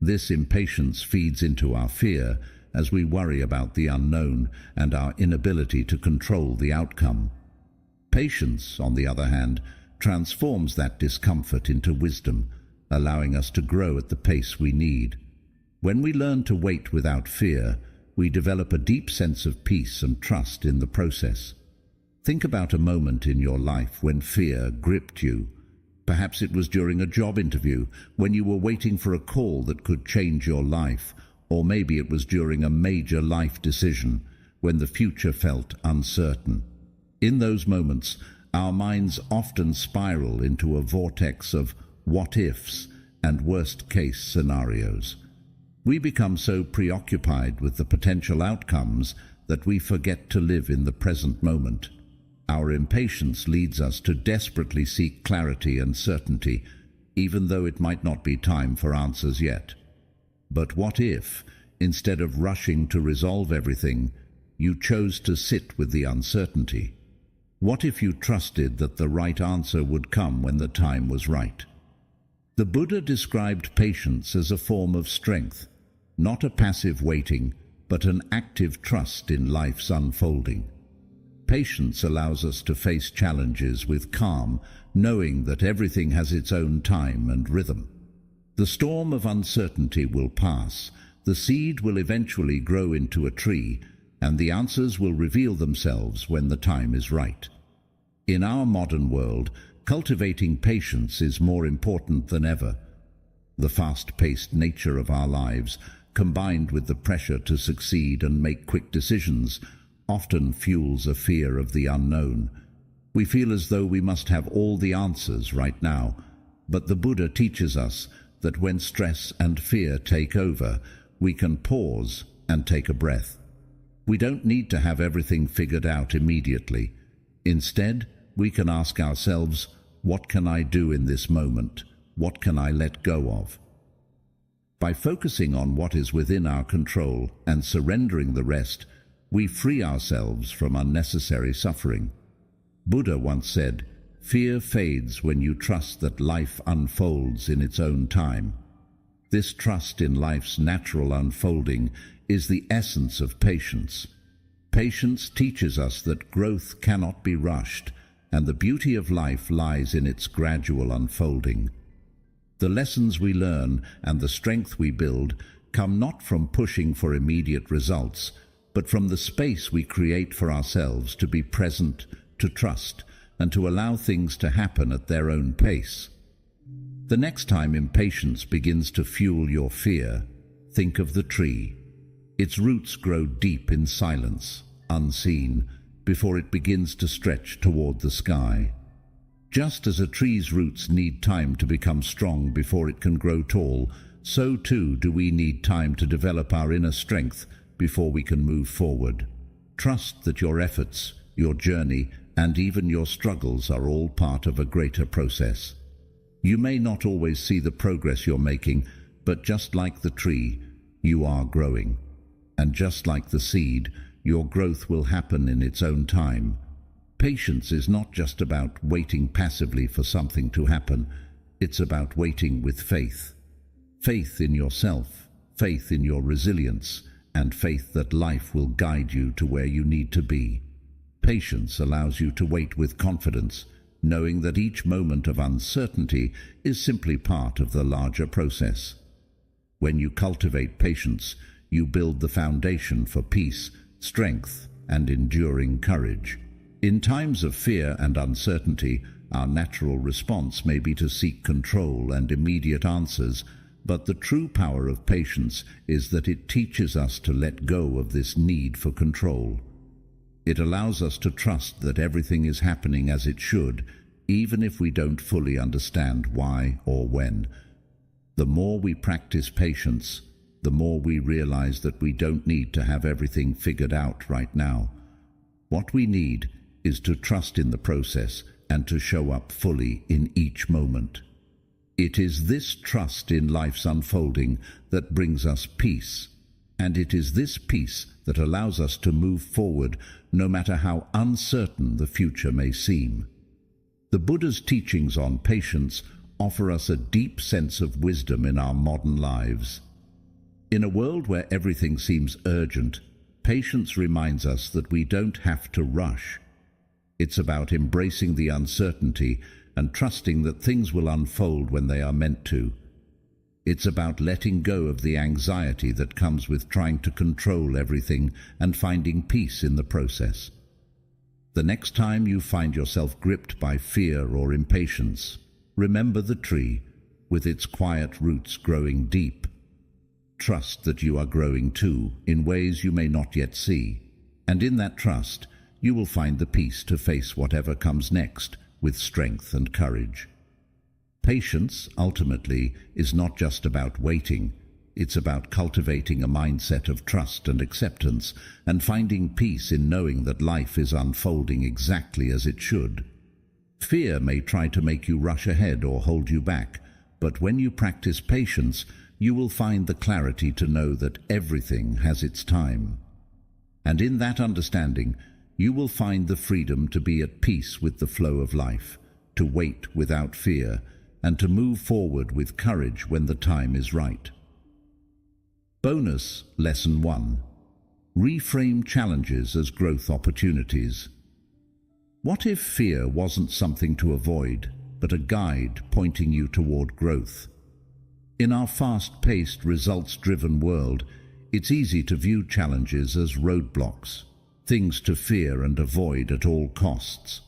This impatience feeds into our fear as we worry about the unknown and our inability to control the outcome. Patience, on the other hand, transforms that discomfort into wisdom, allowing us to grow at the pace we need. When we learn to wait without fear, we develop a deep sense of peace and trust in the process. Think about a moment in your life when fear gripped you. Perhaps it was during a job interview, when you were waiting for a call that could change your life, or maybe it was during a major life decision, when the future felt uncertain. In those moments, our minds often spiral into a vortex of what-ifs and worst-case scenarios. We become so preoccupied with the potential outcomes that we forget to live in the present moment. Our impatience leads us to desperately seek clarity and certainty, even though it might not be time for answers yet. But what if, instead of rushing to resolve everything, you chose to sit with the uncertainty? What if you trusted that the right answer would come when the time was right? The Buddha described patience as a form of strength, not a passive waiting, but an active trust in life's unfolding. Patience allows us to face challenges with calm, knowing that everything has its own time and rhythm. The storm of uncertainty will pass, the seed will eventually grow into a tree, and the answers will reveal themselves when the time is right. In our modern world, cultivating patience is more important than ever. The fast-paced nature of our lives, combined with the pressure to succeed and make quick decisions, often fuels a fear of the unknown. We feel as though we must have all the answers right now, but the Buddha teaches us that when stress and fear take over, we can pause and take a breath. We don't need to have everything figured out immediately. Instead, we can ask ourselves, what can I do in this moment? What can I let go of? By focusing on what is within our control and surrendering the rest, we free ourselves from unnecessary suffering. Buddha once said, "Fear fades when you trust that life unfolds in its own time." This trust in life's natural unfolding is the essence of patience. Patience teaches us that growth cannot be rushed, and the beauty of life lies in its gradual unfolding. The lessons we learn and the strength we build come not from pushing for immediate results, but from the space we create for ourselves to be present, to trust, and to allow things to happen at their own pace. The next time impatience begins to fuel your fear, think of the tree. Its roots grow deep in silence, unseen, before it begins to stretch toward the sky. Just as a tree's roots need time to become strong before it can grow tall, so too do we need time to develop our inner strength before we can move forward. Trust that your efforts, your journey, and even your struggles are all part of a greater process. You may not always see the progress you're making, but just like the tree, you are growing. And just like the seed, your growth will happen in its own time. Patience is not just about waiting passively for something to happen. It's about waiting with faith. Faith in yourself, faith in your resilience, and faith that life will guide you to where you need to be. Patience allows you to wait with confidence, knowing that each moment of uncertainty is simply part of the larger process. When you cultivate patience, you build the foundation for peace, strength, and enduring courage. In times of fear and uncertainty, our natural response may be to seek control and immediate answers, but the true power of patience is that it teaches us to let go of this need for control. It allows us to trust that everything is happening as it should, even if we don't fully understand why or when. The more we practice patience, the more we realize that we don't need to have everything figured out right now. What we need is to trust in the process and to show up fully in each moment. It is this trust in life's unfolding that brings us peace, and it is this peace that allows us to move forward no matter how uncertain the future may seem. The Buddha's teachings on patience offer us a deep sense of wisdom in our modern lives. In a world where everything seems urgent, patience reminds us that we don't have to rush. It's about embracing the uncertainty and trusting that things will unfold when they are meant to. It's about letting go of the anxiety that comes with trying to control everything and finding peace in the process. The next time you find yourself gripped by fear or impatience, remember the tree, with its quiet roots growing deep. Trust that you are growing too, in ways you may not yet see, and in that trust, you will find the peace to face whatever comes next with strength and courage. Patience, ultimately, is not just about waiting. It's about cultivating a mindset of trust and acceptance and finding peace in knowing that life is unfolding exactly as it should. Fear may try to make you rush ahead or hold you back, but when you practice patience, you will find the clarity to know that everything has its time. And in that understanding, you will find the freedom to be at peace with the flow of life, to wait without fear, and to move forward with courage when the time is right. Bonus Lesson 1. Reframe challenges as growth opportunities. What if fear wasn't something to avoid, but a guide pointing you toward growth? In our fast-paced, results-driven world, it's easy to view challenges as roadblocks, things to fear and avoid at all costs.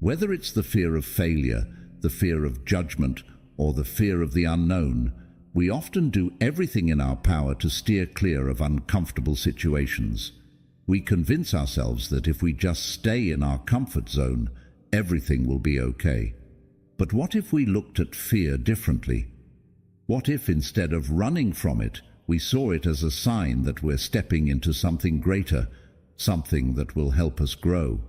Whether it's the fear of failure, the fear of judgment, or the fear of the unknown, we often do everything in our power to steer clear of uncomfortable situations. We convince ourselves that if we just stay in our comfort zone, everything will be okay. But what if we looked at fear differently? What if instead of running from it, we saw it as a sign that we're stepping into something greater, something that will help us grow?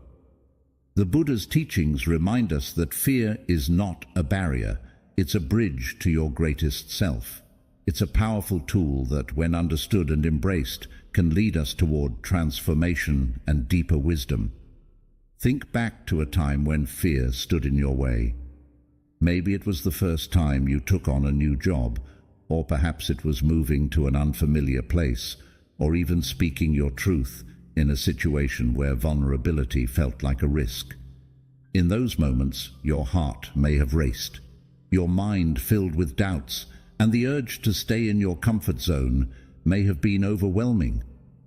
The Buddha's teachings remind us that fear is not a barrier, it's a bridge to your greatest self. It's a powerful tool that, when understood and embraced, can lead us toward transformation and deeper wisdom. Think back to a time when fear stood in your way. Maybe it was the first time you took on a new job, or perhaps it was moving to an unfamiliar place, or even speaking your truth in a situation where vulnerability felt like a risk. In those moments, your heart may have raced, your mind filled with doubts, and the urge to stay in your comfort zone may have been overwhelming.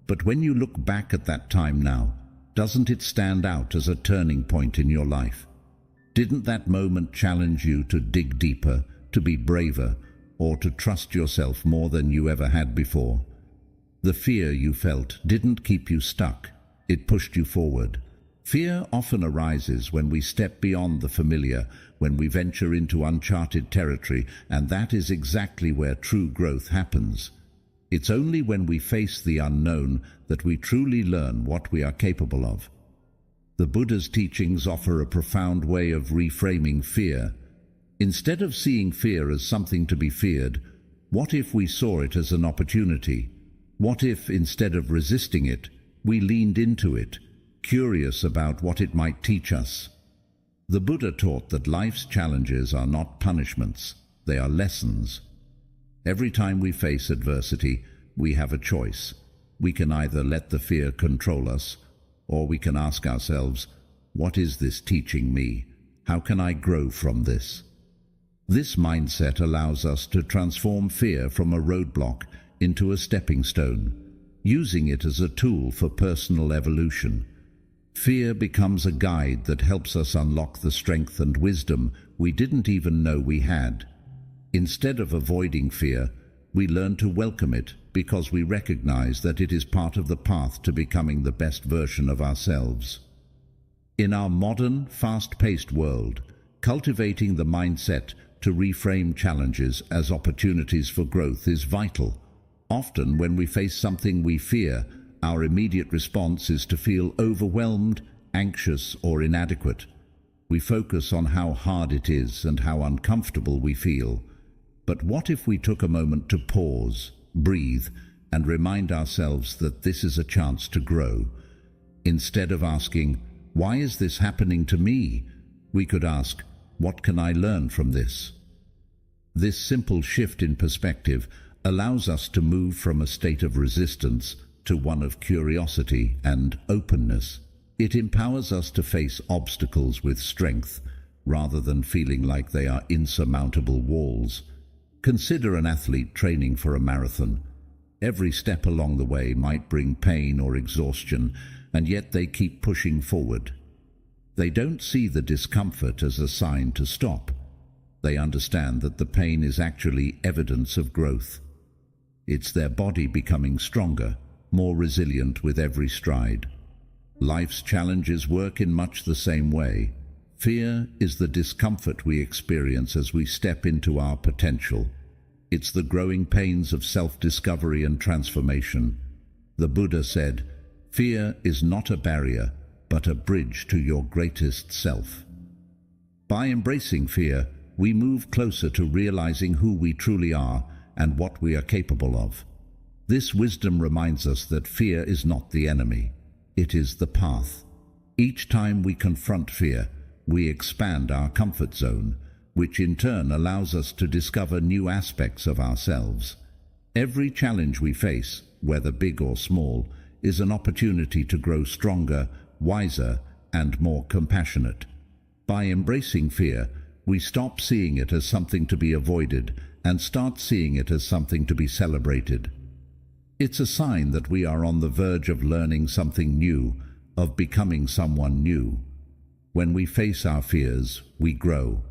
But when you look back at that time now, doesn't it stand out as a turning point in your life? Didn't that moment challenge you to dig deeper, to be braver, or to trust yourself more than you ever had before? The fear you felt didn't keep you stuck, it pushed you forward. Fear often arises when we step beyond the familiar, when we venture into uncharted territory, and that is exactly where true growth happens. It's only when we face the unknown that we truly learn what we are capable of. The Buddha's teachings offer a profound way of reframing fear. Instead of seeing fear as something to be feared, what if we saw it as an opportunity? What if, instead of resisting it, we leaned into it, curious about what it might teach us? The Buddha taught that life's challenges are not punishments, they are lessons. Every time we face adversity, we have a choice. We can either let the fear control us, or we can ask ourselves, what is this teaching me? How can I grow from this? This mindset allows us to transform fear from a roadblock into a stepping stone, using it as a tool for personal evolution. Fear becomes a guide that helps us unlock the strength and wisdom we didn't even know we had. Instead of avoiding fear, we learn to welcome it because we recognize that it is part of the path to becoming the best version of ourselves. In our modern, fast-paced world, cultivating the mindset to reframe challenges as opportunities for growth is vital. Often, when we face something we fear, our immediate response is to feel overwhelmed, anxious, or inadequate. We focus on how hard it is and how uncomfortable we feel. But what if we took a moment to pause, breathe, and remind ourselves that this is a chance to grow? Instead of asking, "Why is this happening to me?" we could ask, "What can I learn from this?" This simple shift in perspective allows us to move from a state of resistance to one of curiosity and openness. It empowers us to face obstacles with strength, rather than feeling like they are insurmountable walls. Consider an athlete training for a marathon. Every step along the way might bring pain or exhaustion, and yet they keep pushing forward. They don't see the discomfort as a sign to stop. They understand that the pain is actually evidence of growth. It's their body becoming stronger, more resilient with every stride. Life's challenges work in much the same way. Fear is the discomfort we experience as we step into our potential. It's the growing pains of self-discovery and transformation. The Buddha said, "Fear is not a barrier, but a bridge to your greatest self." By embracing fear, we move closer to realizing who we truly are and what we are capable of. This wisdom reminds us that fear is not the enemy. It is the path. Each time we confront fear, we expand our comfort zone, which in turn allows us to discover new aspects of ourselves. Every challenge we face, whether big or small, is an opportunity to grow stronger, wiser, and more compassionate. By embracing fear, we stop seeing it as something to be avoided and start seeing it as something to be celebrated. It's a sign that we are on the verge of learning something new, of becoming someone new. When we face our fears, we grow.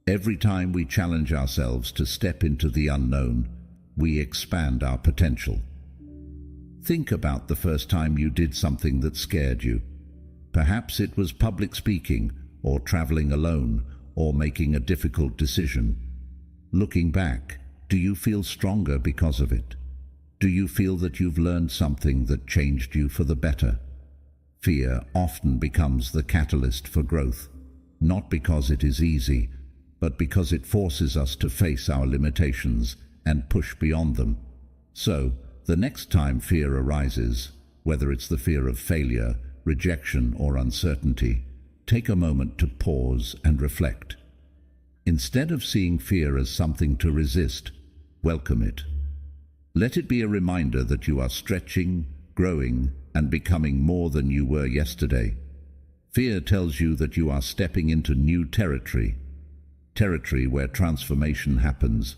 Every time we challenge ourselves to step into the unknown, we expand our potential. Think about the first time you did something that scared you. Perhaps it was public speaking, or traveling alone, or making a difficult decision. Looking back, do you feel stronger because of it? Do you feel that you've learned something that changed you for the better? Fear often becomes the catalyst for growth, not because it is easy, but because it forces us to face our limitations and push beyond them. So, the next time fear arises, whether it's the fear of failure, rejection, or uncertainty, take a moment to pause and reflect. Instead of seeing fear as something to resist, welcome it. Let it be a reminder that you are stretching, growing, and becoming more than you were yesterday. Fear tells you that you are stepping into new territory where transformation happens.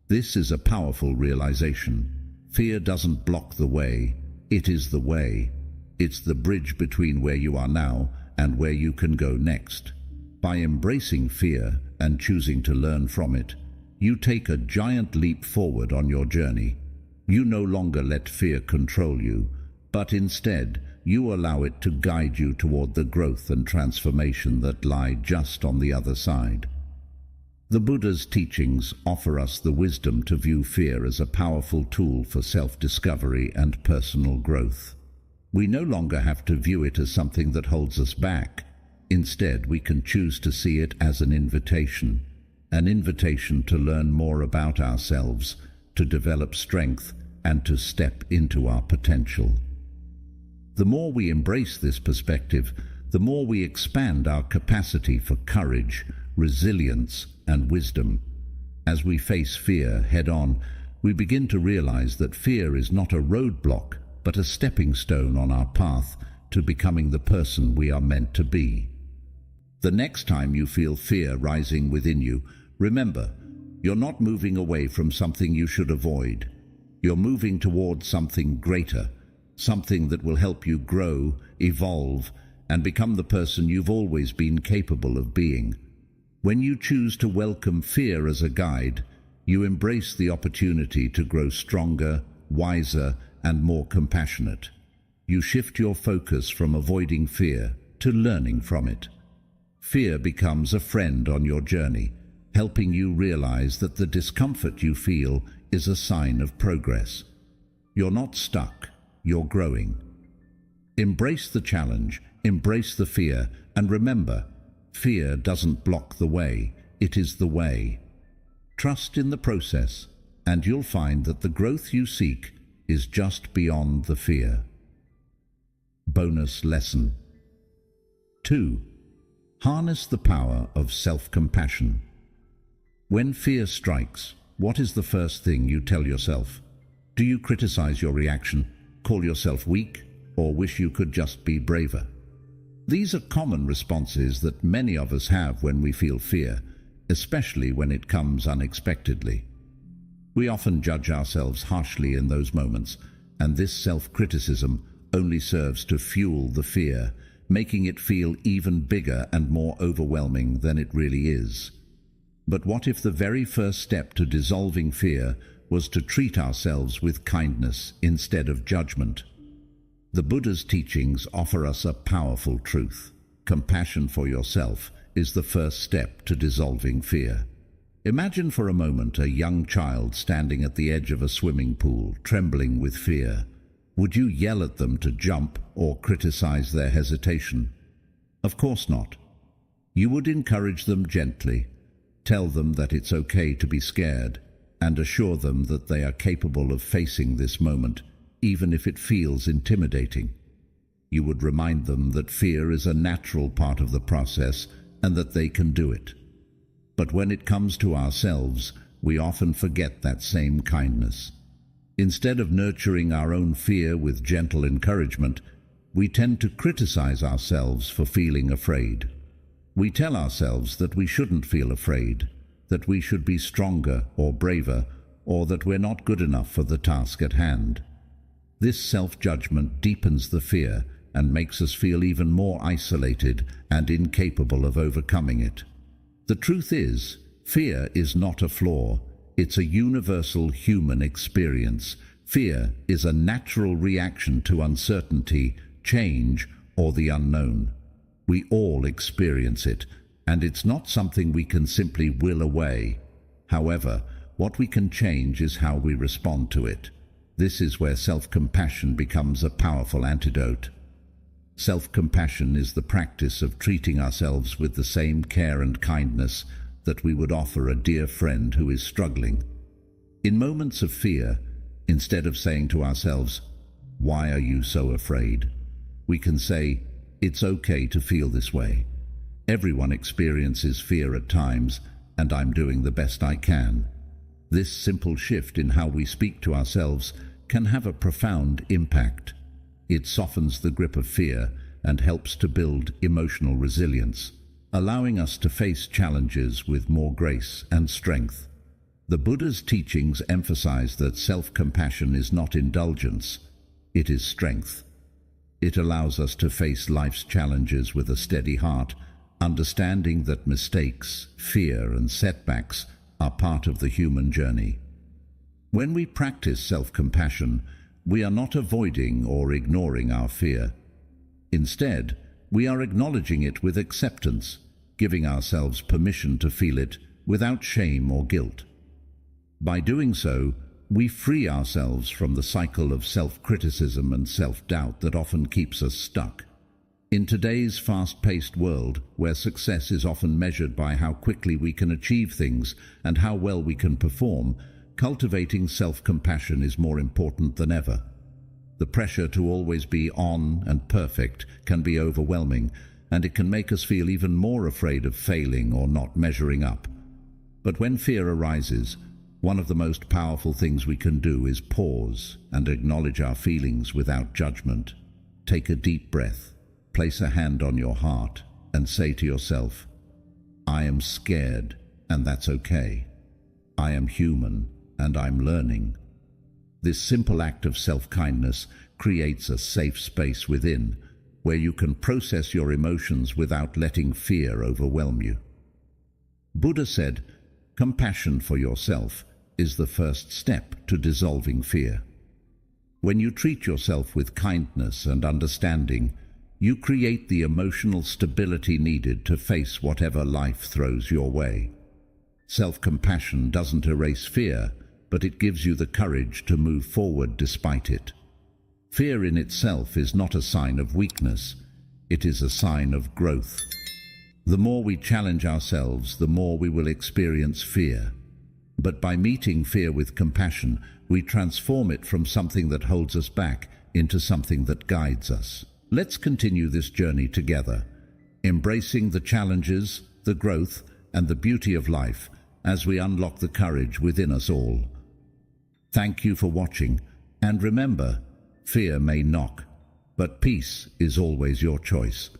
This is a powerful realization. Fear doesn't block the way, it is the way. It's the bridge between where you are now and where you can go next. By embracing fear and choosing to learn from it, you take a giant leap forward on your journey. You no longer let fear control you, but instead you allow it to guide you toward the growth and transformation that lie just on the other side. The Buddha's teachings offer us the wisdom to view fear as a powerful tool for self-discovery and personal growth. We no longer have to view it as something that holds us back. Instead, we can choose to see it as an invitation to learn more about ourselves, to develop strength, and to step into our potential. The more we embrace this perspective, the more we expand our capacity for courage, resilience, and wisdom. As we face fear head-on, we begin to realize that fear is not a roadblock, but a stepping stone on our path to becoming the person we are meant to be. The next time you feel fear rising within you, remember, you're not moving away from something you should avoid. You're moving towards something greater, something that will help you grow, evolve, and become the person you've always been capable of being. When you choose to welcome fear as a guide, you embrace the opportunity to grow stronger, wiser, and more compassionate. You shift your focus from avoiding fear to learning from it. Fear becomes a friend on your journey, helping you realize that the discomfort you feel is a sign of progress. You're not stuck, you're growing. Embrace the challenge, embrace the fear, and remember, fear doesn't block the way, it is the way. Trust in the process, and you'll find that the growth you seek is just beyond the fear. Bonus lesson 2. Harness the power of self-compassion. When fear strikes, what is the first thing you tell yourself? Do you criticize your reaction, call yourself weak, or wish you could just be braver? These are common responses that many of us have when we feel fear, especially when it comes unexpectedly. We often judge ourselves harshly in those moments, and this self-criticism only serves to fuel the fear, making it feel even bigger and more overwhelming than it really is. But what if the very first step to dissolving fear was to treat ourselves with kindness instead of judgment? The Buddha's teachings offer us a powerful truth. Compassion for yourself is the first step to dissolving fear. Imagine for a moment a young child standing at the edge of a swimming pool, trembling with fear. Would you yell at them to jump or criticize their hesitation? Of course not. You would encourage them gently, tell them that it's okay to be scared, and assure them that they are capable of facing this moment, even if it feels intimidating. You would remind them that fear is a natural part of the process and that they can do it. But when it comes to ourselves, we often forget that same kindness. Instead of nurturing our own fear with gentle encouragement, we tend to criticize ourselves for feeling afraid. We tell ourselves that we shouldn't feel afraid, that we should be stronger or braver, or that we're not good enough for the task at hand. This self-judgment deepens the fear and makes us feel even more isolated and incapable of overcoming it. The truth is, fear is not a flaw. It's a universal human experience. Fear is a natural reaction to uncertainty, change, or the unknown. We all experience it, and it's not something we can simply will away. However, what we can change is how we respond to it. This is where self-compassion becomes a powerful antidote. Self-compassion is the practice of treating ourselves with the same care and kindness that we would offer a dear friend who is struggling. In moments of fear, instead of saying to ourselves, "Why are you so afraid?" we can say, "It's okay to feel this way. Everyone experiences fear at times, and I'm doing the best I can." This simple shift in how we speak to ourselves can have a profound impact. It softens the grip of fear and helps to build emotional resilience, allowing us to face challenges with more grace and strength. The Buddha's teachings emphasize that self-compassion is not indulgence, it is strength. It allows us to face life's challenges with a steady heart, understanding that mistakes, fear, and setbacks are part of the human journey. When we practice self-compassion, we are not avoiding or ignoring our fear. Instead, we are acknowledging it with acceptance, giving ourselves permission to feel it without shame or guilt. By doing so, we free ourselves from the cycle of self-criticism and self-doubt that often keeps us stuck. In today's fast-paced world, where success is often measured by how quickly we can achieve things and how well we can perform, cultivating self-compassion is more important than ever. The pressure to always be on and perfect can be overwhelming, and it can make us feel even more afraid of failing or not measuring up. But when fear arises, one of the most powerful things we can do is pause and acknowledge our feelings without judgment. Take a deep breath, place a hand on your heart, and say to yourself, "I am scared, and that's okay. I am human, and I'm learning." This simple act of self-kindness creates a safe space within, where you can process your emotions without letting fear overwhelm you. Buddha said, "Compassion for yourself is the first step to dissolving fear." When you treat yourself with kindness and understanding, you create the emotional stability needed to face whatever life throws your way. Self-compassion doesn't erase fear, but it gives you the courage to move forward despite it. Fear in itself is not a sign of weakness, it is a sign of growth. The more we challenge ourselves, the more we will experience fear. But by meeting fear with compassion, we transform it from something that holds us back into something that guides us. Let's continue this journey together, embracing the challenges, the growth, and the beauty of life as we unlock the courage within us all. Thank you for watching, and remember, fear may knock, but peace is always your choice.